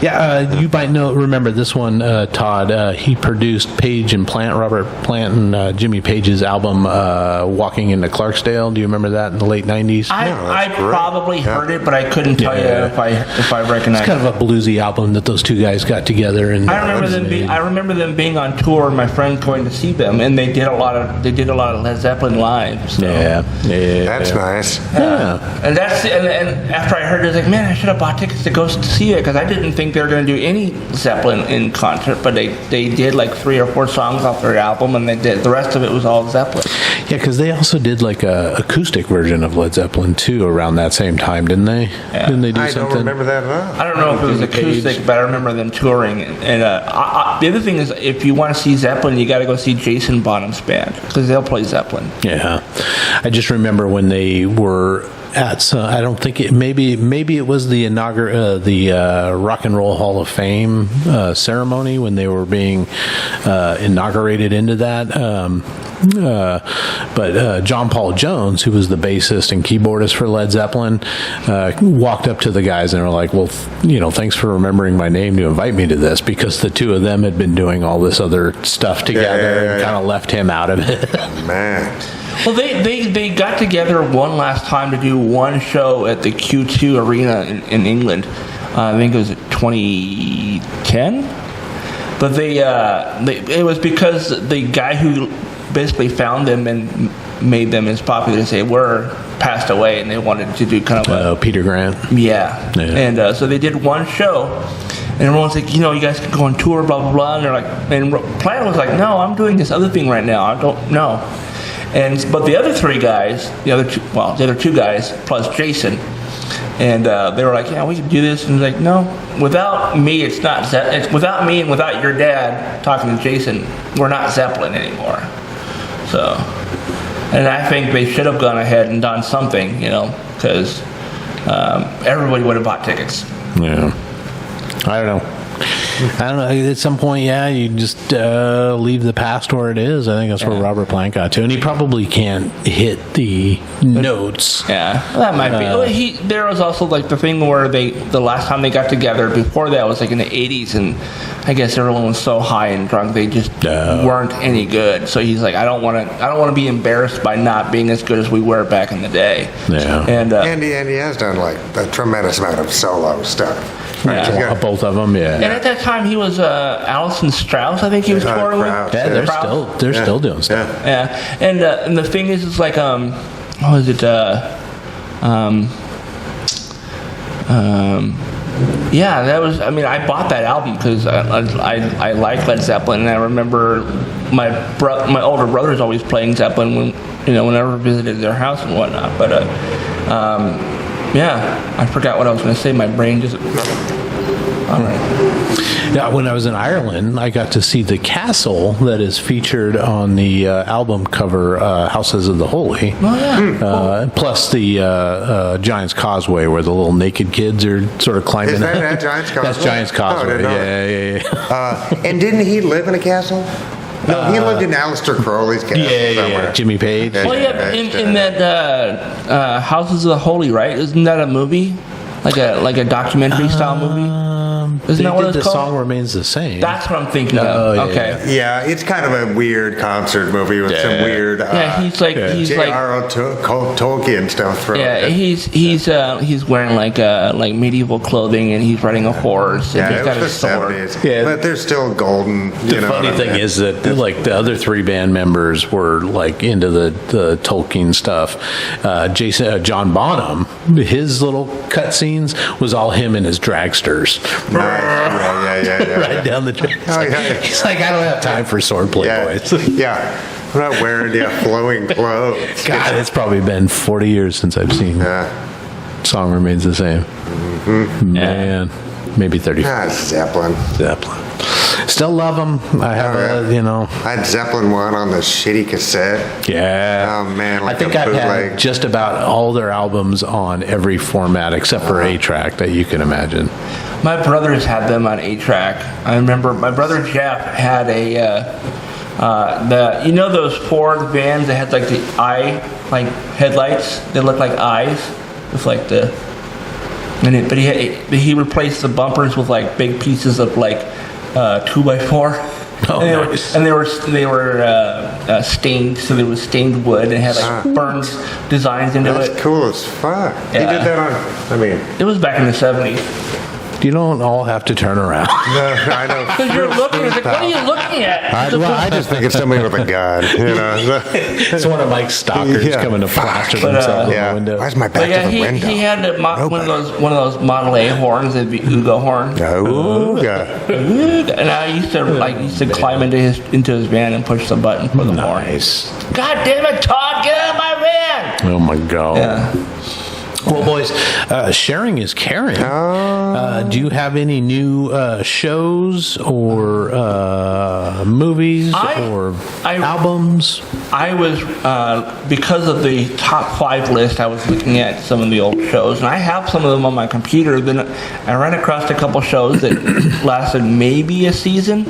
Yeah, you might remember this one, Todd. He produced Robert Plant and Jimmy Page's album "Walking into Clarksdale." Do you remember that in the late '90s? I probably heard it, but I couldn't tell you if I recognized It's kind of a bluesy album that those two guys got together and. I remember them being on tour and my friend going to see them, and they did a lot of Led Zeppelin live. So. Yeah, That's nice. Yeah. And after I heard it, I was like, man, I should have bought tickets to go see it because I didn't think they were going to do any Zeppelin in concert, but they did like 3 or 4 songs off their album, and they did the rest of it was all Zeppelin. Yeah, because they also did like a acoustic version of Led Zeppelin too around that same time, didn't they? Yeah. Didn't they do I something? don't remember that at all. I don't know if it was Jimmy Page. acoustic, but I remember them touring. And the other thing is, if you want to see Zeppelin, you got to go see Jason Bonham's band because they'll play Zeppelin. Yeah, I just remember when they were at some, I don't think it maybe it was the Rock and Roll Hall of Fame ceremony when they were being inaugurated into that. But John Paul Jones, who was the bassist and keyboardist for Led Zeppelin, walked up to the guys and were like, "Well, thanks for remembering my name to invite me to this," because the two of them had been doing all this other stuff together and kind of left him out of it. Man. Well, they got together one last time to do one show at the Q2 Arena in England. I think it was 2010. But it was because the guy who basically found them and made them as popular as they were passed away, and they wanted to do kind of Peter Grant. Yeah. And so they did one show, and everyone's like, you guys can go on tour, blah blah blah. And they're like, and Plant was like, no, I'm doing this other thing right now. I don't know. But the other three guys, the other two guys plus Jason, and they were like, yeah, we can do this. And he's like, no, without me, it's not. It's without me and without your dad talking to Jason, we're not Zeppelin anymore. So, and I think they should have gone ahead and done something, because everybody would have bought tickets. Yeah. I don't know. At some point, you just leave the past where it is. I think that's where Robert Plant got to, and he probably can't hit the notes. Yeah, that might be. There was also like the thing where the last time they got together before that was like in the 80s, and I guess everyone was so high and drunk they just weren't any good. So he's like, I don't want to be embarrassed by not being as good as we were back in the day. Yeah, and he has done like a tremendous amount of solo stuff. Yeah. Both of them. Yeah. And at that time, he was Alison Strauss. I think he was touring with. Yeah, they're still doing stuff. Yeah, and the thing is, it's like what was it? Yeah, that was. I mean, I bought that album because I like Led Zeppelin, and I remember my older brother's always playing Zeppelin whenever I visited their house and whatnot. But yeah, I forgot what I was going to say. My brain just. All right. Yeah, when I was in Ireland, I got to see the castle that is featured on the album cover, Houses of the Holy. Oh, yeah. Plus the Giant's Causeway, where the little naked kids are sort of climbing Is up. that Giant's Causeway? That's Giant's Causeway. Oh, I didn't know Yeah. And didn't he live in a castle? No, he lived in Aleister Crowley's castle somewhere. Jimmy Page. Yeah. Well, yeah, in that Houses of the Holy, right? Isn't that a movie? Like a documentary style movie? Isn't that what it's the called? song remains the same. That's what I'm thinking Oh, of. yeah, Okay. Yeah, it's kind of a weird concert movie with some weird. He's like J.R.R. Tolkien stuff. he's wearing like medieval clothing, and he's riding a horse, and Yeah, he's got it a was the sword. 70s. Yeah. But they're still golden. The funny thing is that like the other three band members were like into the Tolkien stuff. John Bonham, his little cutscenes was all him and his dragsters. Yeah. Right down the track. Oh, yeah. He's like, I don't have time for swordplay, boys. Yeah. I'm not wearing flowing clothes. God, it's probably been 40 years since I've seen Yeah. Song Remains the Same. Man, maybe 30. Zeppelin. Zeppelin. Still love them. I have I had Zeppelin 1 on the shitty cassette. Yeah. Oh, man, like I think a I've bootleg. had just about all their albums on every format except for 8-track that you can imagine. My brothers had them on 8-track. I remember my brother Jeff had those Ford vans that had like the eye headlights. They look like eyes. It's like but he replaced the bumpers with like big pieces of like 2x4. Oh, nice. And they were stained, so there was stained wood and it had like burned designs into That's it. cool as fuck. Yeah. He did that on, It was back in the 70s. You don't all have to turn around. No, I know. Because you're looking, it's like, what are you looking at? I just think it's somebody with a gun. It's one of Mike's stalkers Yeah. coming to plaster But, themselves in Yeah. the window. Why's my But back yeah, to the window? he had one of those Model A horns, it'd be Ugo horn. Oh, God. And I used to climb into his van and push the button for the horn. Nice. God damn it, Todd, get out of my van! Oh my God. Yeah. Well, boys, sharing is caring. Do you have any new shows or movies or albums? I was, because of the top 5 list, I was looking at some of the old shows, and I have some of them on my computer. Then I ran across a couple shows that lasted maybe a season,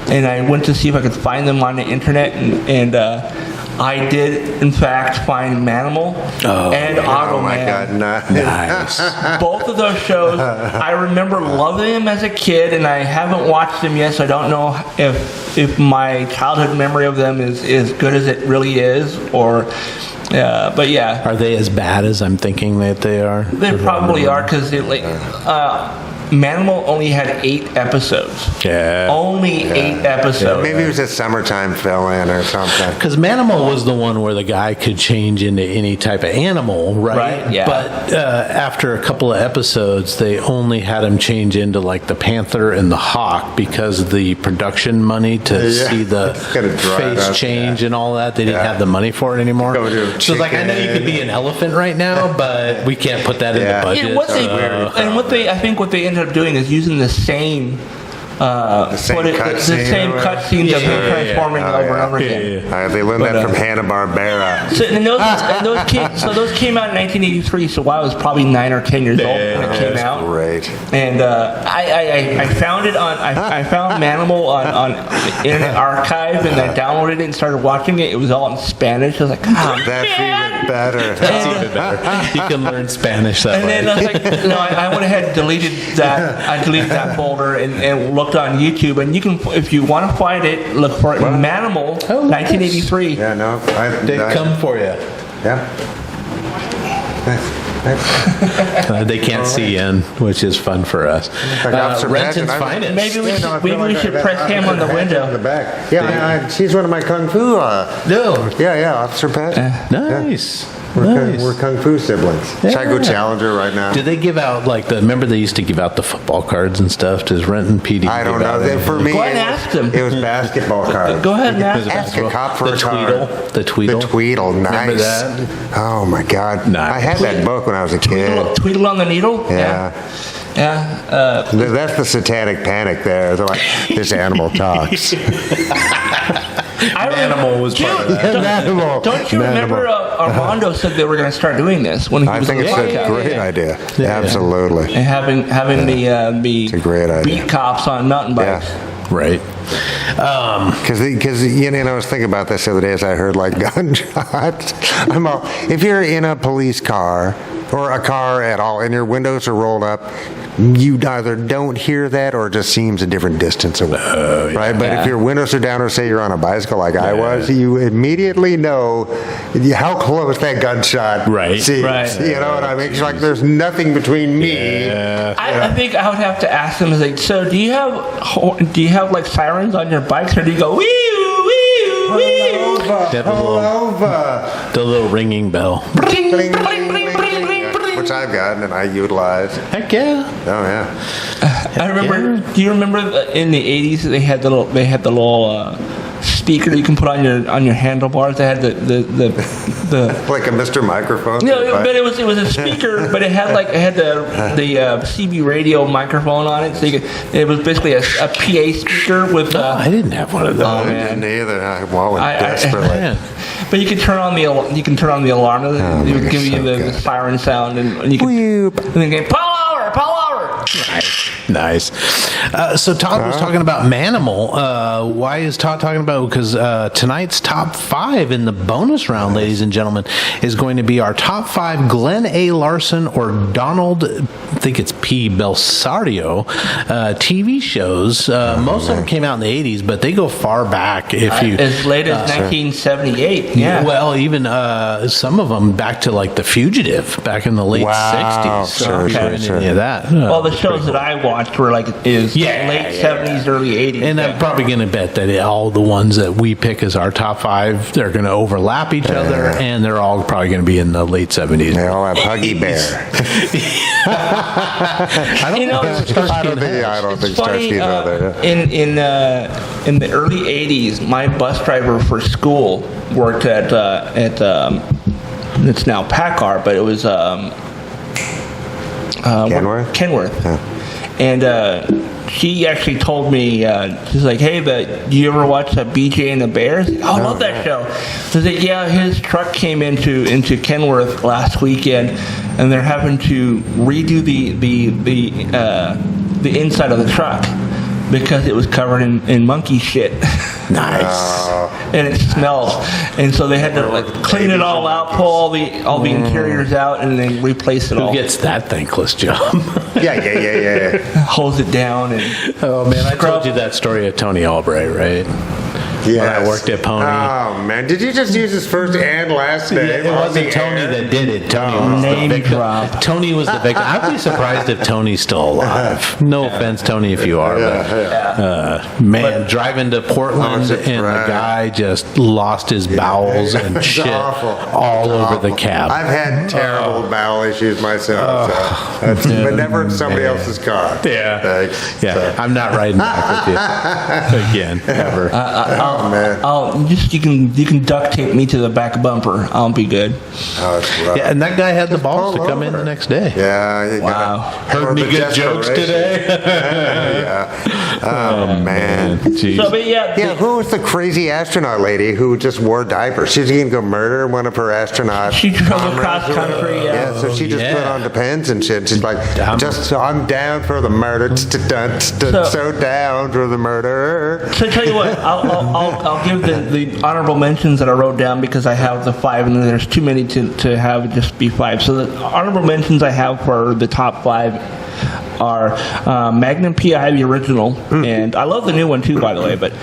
and I went to see if I could find them on the internet, and I did, in fact, find Manimal and Oh, my Automan. God. Nice. Both of those shows, I remember loving them as a kid, and I haven't watched them yet, so I don't know if my childhood memory of them is as good as it really is, or, but yeah. Are they as bad as I'm thinking that they are? They probably are, because Manimal only had 8 episodes. Yeah. Only 8 episodes. Maybe it was a summertime fill-in or something. Because Manimal was the one where the guy could change into any type of animal, right? Right, yeah. But after a couple of episodes, they only had him change into like the panther and the hawk because of the production money to Yeah. see the Gotta dry it face up, change yeah. and all that. They didn't Yeah. have the money for it anymore. Go to So it's like, I know you could be an elephant right now, but we can't put that in Yeah. the budget. Yeah, what they ended up doing is using the same same the cutscene same or- cutscenes of him Yeah. transforming Oh, over and yeah. over again. They learned But, that from Hanna-Barbera. So, and those came out in 1983. So I was probably 9 or 10 years old when it came out. Great. And I found it on I found Manimal on Internet Archive, and I downloaded it and started watching it. It was all in Spanish. I was like, oh, That's man. even better. That's even better. You can learn Spanish that And way. then I was like, no, I went ahead and deleted that. I deleted that folder and looked on YouTube. And you can, if you want to find it, look for it. Manimal, Oh, nice. 1983. Yeah, no. They come for you. Yeah. They can't see in, which is fun for us. Renton's finest. Maybe we should press him on the window. In the back. Yeah, she's one of my kung fu. No. Yeah, Officer Pat. Nice. We're kung fu siblings. Should I go challenge her right now? Do they give out remember they used to give out the football cards and stuff? Does Renton PD I don't give out know. any? For me, Go ahead and ask them. It was basketball cards. Go ahead and Was it ask. Ask a cop for the a Tweedle. card. The Tweedle. The Tweedle, nice. Remember that? Oh my God! Nice. I had that book when I was a kid. Tweedle on the needle? Yeah. Yeah. That's the satanic panic there. They're like, this animal talks. Manimal was part of that. Manimal. Don't you remember Armando said they were going to start doing this when he I was think on the it's a podcast? great idea. Yeah. Absolutely. And having the a great idea. beat cops on mountain bikes. Yeah. Right. Because I was thinking about this the other day as I heard like gunshots. If you're in a police car or a car at all and your windows are rolled up, you either don't hear that or it just seems a different distance away. Right? But if your windows are down or say you're on a bicycle like I was, you immediately know how close that gunshot Right. seems. Right. You know what I mean? It's like there's nothing between me. I think I would have to ask them, like, so do you have like sirens on your bikes, or do you go wee wee wee? Over. The little ringing bell. Bling, bling, bling, bling, which I've gotten and I utilize. Heck yeah. Oh yeah. I remember. Do you remember in the 80s they had the little speaker you can put on your handlebars? They had the Like a Mr. Microphone. no, but it was a speaker, but it had the CB radio microphone on it, so it was basically a PA speaker with. I didn't have one of those. I didn't either. I wanted desperately. Man. But you can turn on the alarm. It would give you the siren sound, and you can and then go Paul Hour. Nice. So Todd was talking about Manimal. Why is Todd talking about? Because tonight's top 5 in the bonus round, ladies and gentlemen, is going to be our top 5 Glenn A. Larson or Donald, I think it's P. Belsario TV shows. Most of them came out in the 80s, but they go far back. If you as late as 1978. Yeah. Well, even some of them back to like The Fugitive back in the late Wow. 60s. So Sure, if sure, you're sure. any of that. Well, the shows that I watched were like late 70s, early 80s. And I'm probably going to bet that all the ones that we pick as our top 5, they're going to overlap each other, and they're all probably going to be in the late 70s. They all have Huggy Bear. I don't You know, think it's Starsky and Hutch. I don't It's think funny, Starsky's out there. in the early 80s, my bus driver for school worked at it's now PACCAR, but it was Kenworth? Kenworth. And she actually told me, she's like, hey, do you ever watch BJ and the Bears? Oh, I love that show. She's like, yeah, his truck came into Kenworth last weekend, and they're having to redo the inside of the truck because it was covered in monkey shit. Nice. And it smells, and so they had to like clean it all out, pull all the interiors out, and then replace it Who all. gets that thankless job? Yeah. Hose it down and Oh, man, I told you that story of Tony Albright, right? Yes. When I worked at Pony. Oh, man. Did you just use his first and last name? It on wasn't the Tony air? that did it. Tony was the Name victim. drop. Tony was the victim. I'd be surprised if Tony's still alive. No offense, Tony, if you are. Man, driving to Portland, Oh, it's a and the drag. guy just lost his bowels and It's shit awful. all It's over the awful. cab. I've had terrible bowel issues myself, but never in somebody else's car. Yeah. Thanks. Yeah, I'm not riding back with you again, ever. Oh, man. you can duct tape me to the back bumper. I'll be good. Oh, it's rough. Yeah, and that guy had the balls to pull come in over. the next day. Yeah. You Wow. gotta- Heard any the good jokes desperation. today? Yeah. Oh, man. Jeez. So, but yeah, Yeah, who was the crazy astronaut lady who just wore diapers? She's going to go murder one of her astronauts. she drove comrades across or country. Yeah, so she just yeah. put on Depends and shit. She's like, I'm- I'm down for the murder. So down for the murder. So I tell you what, I'll give the honorable mentions that I wrote down because I have the 5, and then there's too many to have it just be 5. So the honorable mentions I have for the top 5 are Magnum P.I. the original, and I love the new one too, by the way. But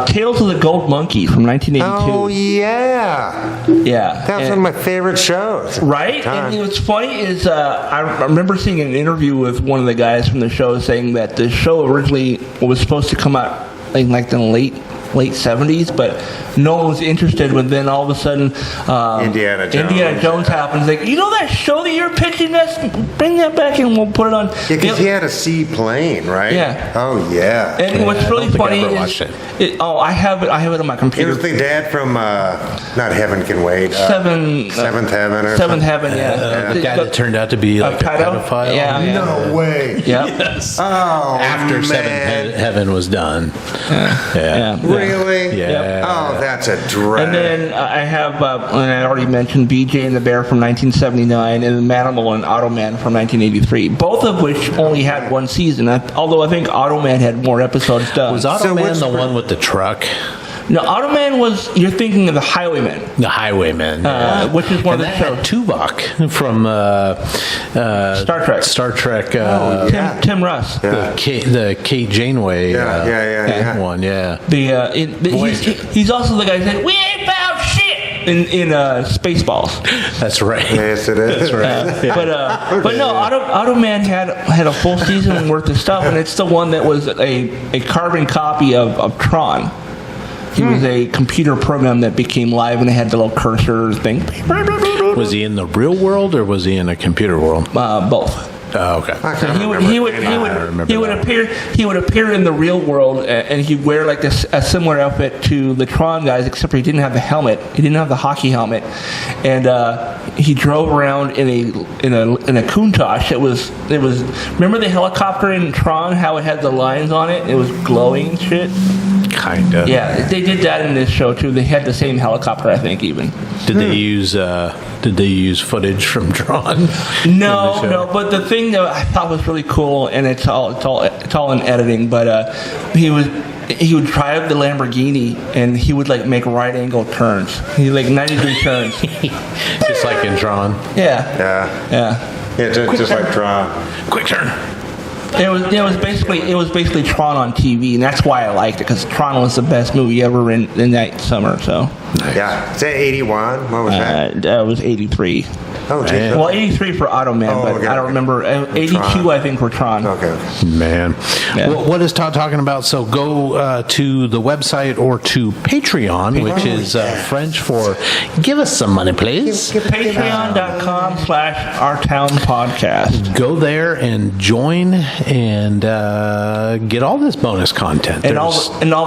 Tales of the Gold Monkey from 1982. Oh, yeah. Yeah, That was one of my favorite shows. Right? Time. And what's funny is I remember seeing an interview with one of the guys from the show saying that the show originally was supposed to come out like in the late 70s, but no one was interested. When then all of a sudden, Indiana Jones happens. Like, you know that show that you're pitching us? Bring that back and we'll put it on. Yeah, because he had a seaplane, right? Yeah. Oh, yeah. And what's I really don't think I funny ever is, watched it. I have it on my He computer. was the dad from, not Heaven Can Wait. Seventh Heaven or Seventh something. Heaven, yeah. The guy that turned out to be like a pedo? pedophile. Yeah. No way. Yep. Oh, After man. Seventh Heaven was done. Yeah. Really? Yeah. Oh, that's a drag. And then I have, and I already mentioned BJ and the Bear from 1979 and Manimal and Automan from 1983, both of which only had one season, although I think Automan had more episodes done. Was So Automan what's the for- one with the truck? No, Automan you're thinking of the Highwayman, The Highwayman. Yeah. which is one And of the that had shows. Tuvok from Star Trek. Star Trek. Tim Russ. The Kate Janeway Yeah. one. Yeah. He's also the guy that said, we ain't found shit in Spaceballs. That's right. Yes, it is. That's right. But no, Automan had a full season worth of stuff, and it's the one that was a carbon copy of Tron. He was a computer program that became live, and it had the little cursor thing. Was he in the real world or was he in a computer world? Both. Oh, okay. I So can't he remember would any of that. appear in the real world, and he'd wear like a similar outfit to the Tron guys, except for he didn't have the helmet. He didn't have the hockey helmet, and he drove around in a Countach. It was remember the helicopter in Tron, how it had the lines on it? It was glowing and shit. Kinda. Yeah, they did that in this show too. They had the same helicopter, I think, even. Did they use footage from Tron? No. But the thing that I thought was really cool, and it's all in editing. But he would drive the Lamborghini, and he would like make right angle turns. He like 90-degree turns. Just like in Tron. Yeah. Yeah. Yeah, just like Tron. Quick turn. It was basically Tron on TV, and that's why I liked it, because Tron was the best movie ever in that summer. So Yeah. Is that 81? What was that? that was 83. Oh, geez. Well, 83 for Automan, Oh, but okay, I don't okay. remember. 82, Tron. I think, for Tron. Okay. Man. Yeah. Well, what is Todd talking about? So go to the website or to Patreon, which is French for give us some money, please. Patreon.com/OurTownPodcast. Go there and join and get all this bonus content. And all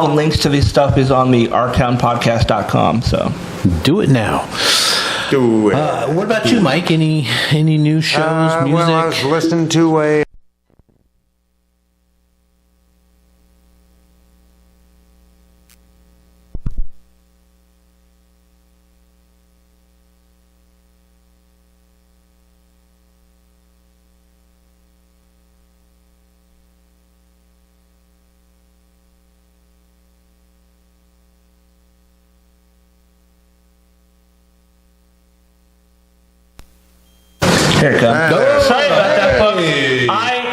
the links to this stuff is on the OurTownPodcast.com. So Do it now. Do it. What about you, Mike? Any new shows, music? Well, I was listening to a. here it comes. Sorry about that, folks.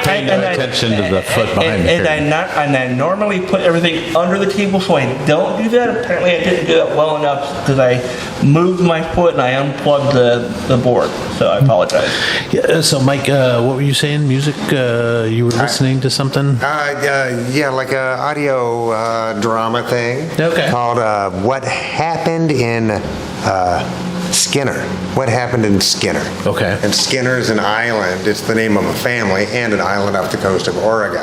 Pay no attention to the foot behind me. And I normally put everything under the table, so I don't do that. Apparently, I didn't do that well enough because I moved my foot and I unplugged the board. So I apologize. Yeah, so, Mike, what were you saying? Music? You were listening to something? Yeah, like a audio drama thing. Okay. Called "What Happened in Skinner." What happened in Skinner? Okay. And Skinner is an island. It's the name of a family and an island off the coast of Oregon.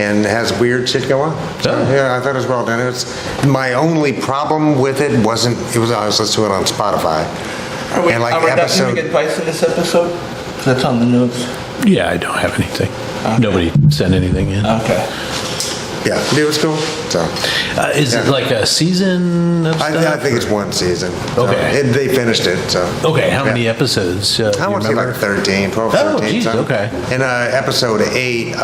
And has weird shit go on. So, yeah, I thought it was well done. My only problem with it wasn't. I was listening to it on Spotify. Are we And like not episode- giving advice in this episode? That's on the notes. Yeah, I don't have anything. Nobody sent anything in. Okay. Yeah, it was cool. So. Is it like a season of stuff? I think it's one season. Okay. They finished it, so. Okay, how Yeah. many episodes? Do I you want to say remember? like 13, 12, Oh, 13. geez, something. okay. In episode 8,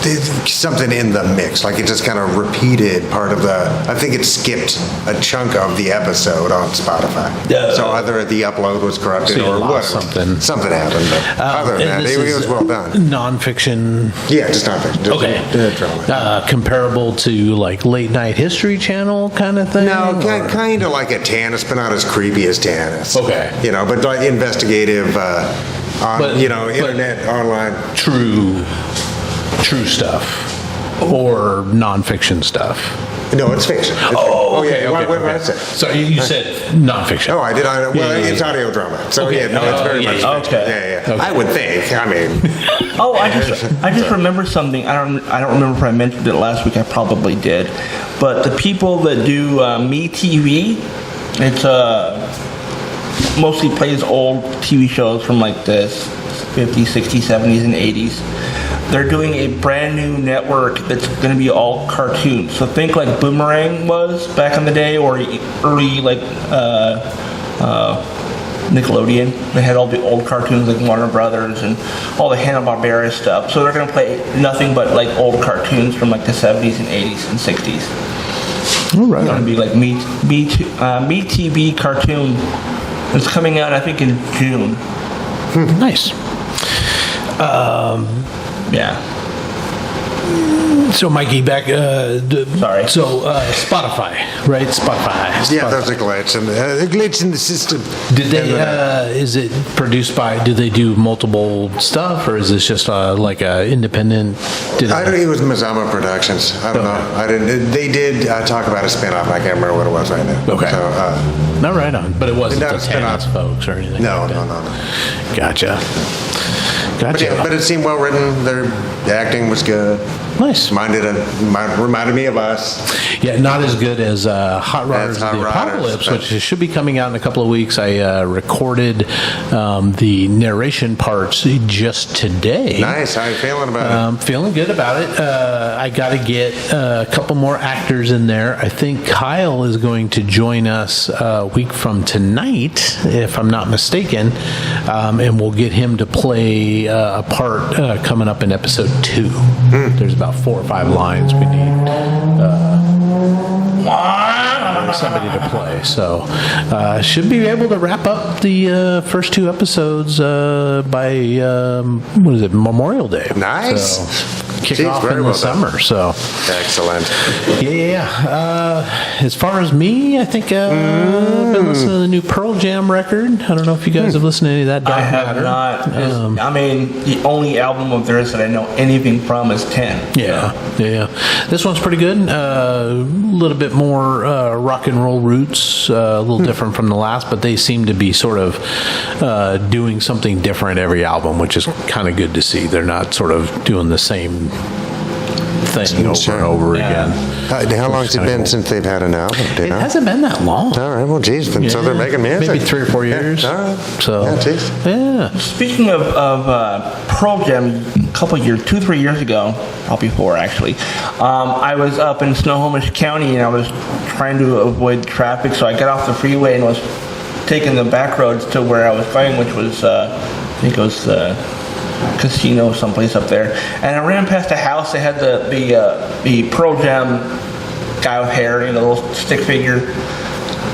there's something in the mix, like it just kind of repeated part of I think it skipped a chunk of the episode on Spotify. So either the upload was corrupted So you or lost what. something. Something happened, but other than And that, this it is was well done. Nonfiction. Yeah, just not fiction. Just Okay. drama. Comparable to like late night History Channel kind of thing? No, or- kind of like a Tanis, but not as creepy as Tanis. Okay. But like investigative, But- internet, online. True stuff. Or nonfiction stuff. No, it's fiction. It's fiction. Yeah. What did I say? So you said nonfiction. Oh, I did. Well, Yeah. it's audio drama. So Okay. yeah, no, it's very Yeah, much yeah. fiction. Okay. Yeah. Okay. I would think. I mean, Oh, I just remembered something. I don't remember if I mentioned it last week. I probably did. But the people that do MeTV, it's mostly plays old TV shows from like the 50s, 60s, 70s, and 80s. They're doing a brand new network that's going to be all cartoons. So think like Boomerang was back in the day, or early like Nickelodeon. They had all the old cartoons like Warner Brothers and all the Hanna-Barbera stuff. So they're going to play nothing but like old cartoons from like the 70s and 80s and 60s. All right. It's going to be like MeTV cartoon. It's coming out, I think, in June. Nice. Yeah. So, Mikey, back. Sorry. So, Spotify, right? Spotify. yeah, there's a glitch in the system. Did they? Is it produced by? Do they do multiple stuff, or is this just like a independent? It was Mazama Productions. I don't know. I didn't. They did talk about a spinoff. I can't remember what it was right now. Okay. So, Not right on, but it wasn't Not the a spin-off. Tannins folks or anything. no, like no, that. no. Gotcha. But yeah, but it seemed well written. Their acting was good. Nice. Reminded me of us. Yeah, not as good as Hot Rodders Hot The Rodders, Apocalypse, but- which should be coming out in a couple of weeks. I recorded the narration parts just today. Nice. How you feeling about it? Feeling good about it. I got to get a couple more actors in there. I think Kyle is going to join us a week from tonight, if I'm not mistaken, and we'll get him to play a part coming up in episode 2. There's about 4 or 5 lines we need. like somebody to play. So should be able to wrap up the first 2 episodes by what is it, Memorial Day? Nice. So, kick Jeez, off very in the well done. summer. So Excellent. yeah. As far as me, I think I've been listening to the new Pearl Jam record. I don't know if you guys have listened to any of that. Dark I have Matter. not. I mean, the only album of theirs that I know anything from is 10. Yeah. This one's pretty good. A little bit more rock and roll roots, a little different from the last, but they seem to be sort of doing something different every album, which is kind of good to see. They're not sort of doing the same thing over and over again. How long has it kinda been cool. since they've had an album? Do you It know? hasn't been that long. All right, well, geez, then, so they're Yeah. making music. Maybe 3 or 4 years. Yeah, all right. So, Yeah, geez. yeah. Speaking of Pearl Jam, a couple years, 2-3 years ago, probably 4 actually, I was up in Snohomish County and I was trying to avoid traffic, so I got off the freeway and was taking the back roads to where I was going, which was, I think it was the casino someplace up there. And I ran past a house that had the Pearl Jam guy with hair, the little stick figure.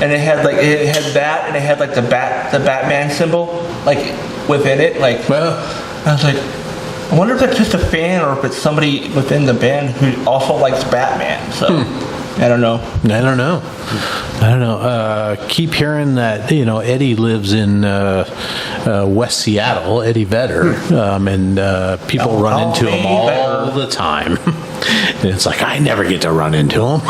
And it had that, and it had like the Batman symbol, like within it. Like, Well, I was like, I wonder if that's just a fan or if it's somebody within the band who also likes Batman. So I don't know. I don't know. Keep hearing that, Eddie lives in West Seattle, Eddie Vedder, and people run into him all Vedder. the time. And it's like, I never get to run into him.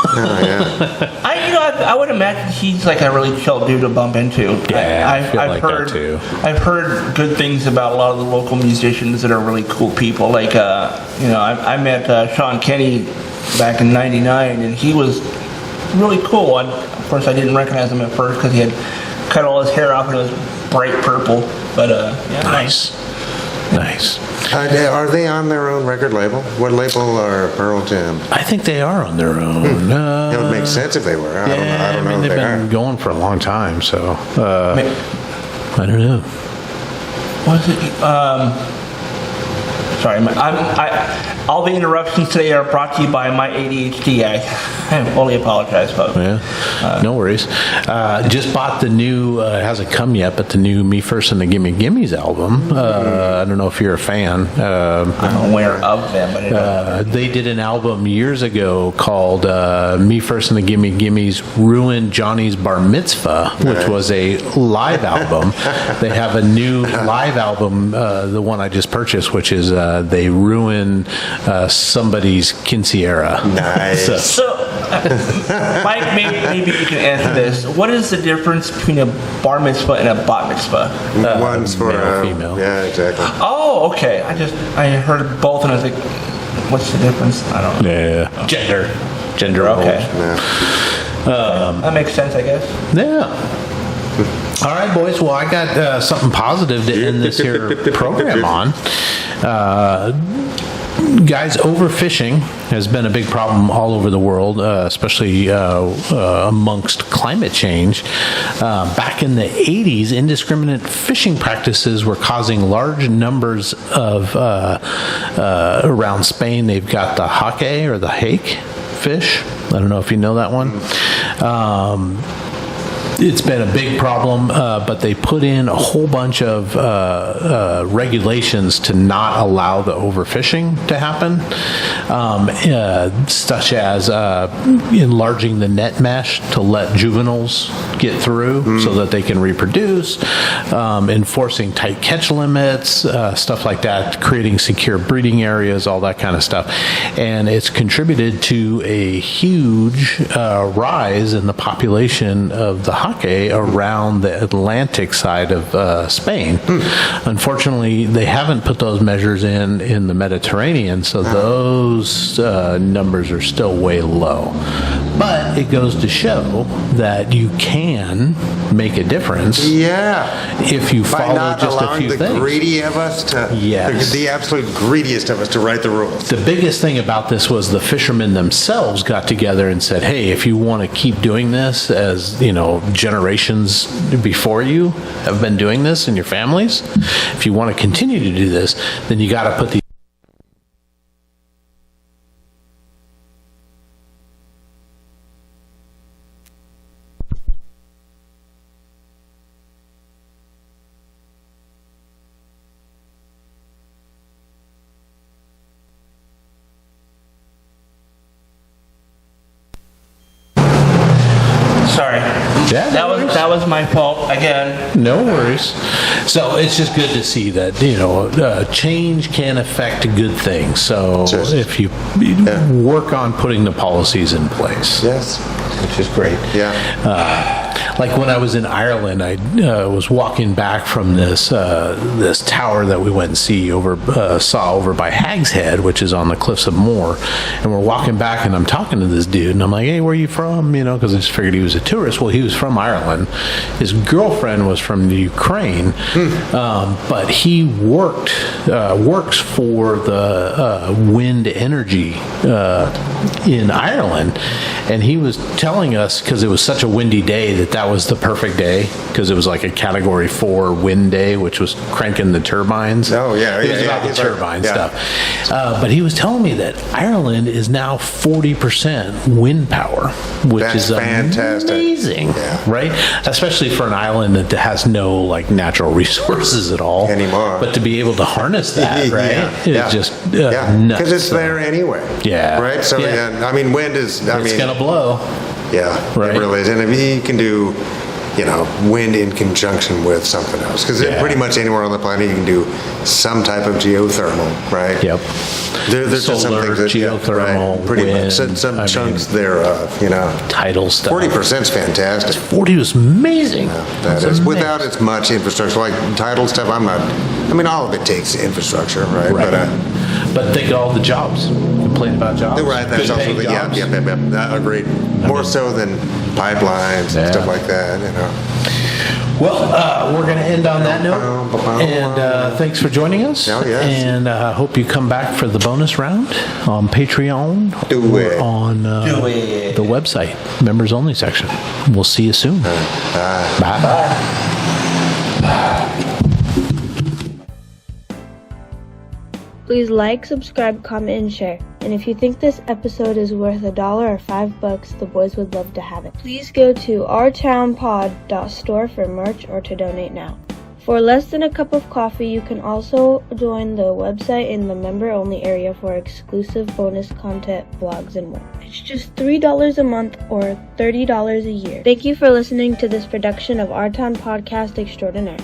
I would imagine he's like a really chill dude to bump into. Yeah, I feel I've like that heard, too. I've heard good things about a lot of the local musicians that are really cool people. Like, I met Sean Kenny back in '99, and he was really cool. And of course, I didn't recognize him at first because he had cut all his hair off and it was bright purple. But yeah, Nice. Are they on their own record label? What label are Pearl Jam? I think they are on their own. It would make sense if they were. I don't know if they've they been are. going for a long time, so I don't know. Was it? Sorry, all the interruptions today are brought to you by my ADHD. I fully apologize, folks. Yeah, no worries. Just bought the new, it hasn't come yet, but the new Me First and the Gimme Gimmes album. I don't know if you're a fan. I'm aware of them, but I don't know. They did an album years ago called Me First and the Gimme Gimmes Ruined Johnny's Bar Mitzvah, which was a live album. They have a new live album, the one I just purchased, which is they ruin somebody's quinceañera. Nice. So, Mike, maybe you can answer this. What is the difference between a bar mitzvah and a bat mitzvah? One's for male, female. Yeah, exactly. Oh, okay. I heard both, and I was like, what's the difference? I don't know. Yeah. Gender. Okay. Yeah. That makes sense, I guess. Yeah. All right, boys. Well, I got something positive to end this here program on. Guys, overfishing has been a big problem all over the world, especially amongst climate change. Back in the 80s, indiscriminate fishing practices were causing large numbers of, around Spain, they've got the hake or the hake fish. I don't know if you know that one. It's been a big problem, but they put in a whole bunch of regulations to not allow the overfishing to happen, such as enlarging the net mesh to let juveniles get through so that they can reproduce, enforcing tight catch limits, stuff like that, creating secure breeding areas, all that kind of stuff. And it's contributed to a huge rise in the population of the hake around the Atlantic side of Spain. Unfortunately, they haven't put those measures in the Mediterranean, so those numbers are still way low. But it goes to show that you can make a difference if you By follow not just a allowing few the things. greedy of us to, Yes. the absolute greediest of us to write the rules. The biggest thing about this was the fishermen themselves got together and said, hey, if you want to keep doing this, as generations before you have been doing this in your families, if you want to continue to do this, then you got to put these Yeah, That was my fault again. no worries. So it's just good to see that, change can affect good things. So Yes. if you work on putting the policies in place. Yes. Which is great. Yeah. Like when I was in Ireland, I was walking back from this tower that we went and saw over by Hag's Head, which is on the Cliffs of Moher. And we're walking back, and I'm talking to this dude, and I'm like, "Hey, where are you from?" Because I just figured he was a tourist. Well, he was from Ireland. His girlfriend was from the Ukraine, but he works for the wind energy in Ireland, and he was telling us, because it was such a windy day, that was the perfect day, because it was like a Category 4 wind day, which was cranking the turbines. Oh, yeah, It was yeah, about yeah. the turbine Yeah. stuff. But he was telling me that Ireland is now 40% wind power, which That's is fantastic. amazing, Yeah. right? Especially for an island that has no like natural resources at all Anymore. But to be able to harness that, right? Yeah. It's just yeah. nuts. Because it's there anyway. Yeah. Right? So, Yeah. I mean, wind is, It's gonna blow. yeah, Right. it really is. And if you can do, wind in conjunction with something else, because Yeah. pretty much anywhere on the planet you can do some type of geothermal, right? Yep. There's just some Solar, things that, geothermal, right, pretty wind, much. Some I chunks mean, thereof, Tidal stuff. 40% is fantastic. 40 was amazing. That That's is, amazing. without as much infrastructure, like tidal stuff, all of it takes infrastructure, right? Right. But think of all the jobs. Complain about jobs. Right, that's Good also, paying jobs. agreed. More so than pipelines and Yeah. stuff like that, Well, we're going to end on that note. And thanks for joining us. Oh, yes. And hope you come back for the bonus round on Patreon Do or it. on the website, members only section. We'll see you soon. Bye. Please like, subscribe, comment, and share. And if you think this episode is worth $1 or $5, the boys would love to have it. Please go to ourtownpod.store for merch or to donate now. For less than a cup of coffee, you can also join the website in the member-only area for exclusive bonus content, blogs, and more. It's just $3 a month or $30 a year. Thank you for listening to this production of Our Town Podcast Extraordinaire.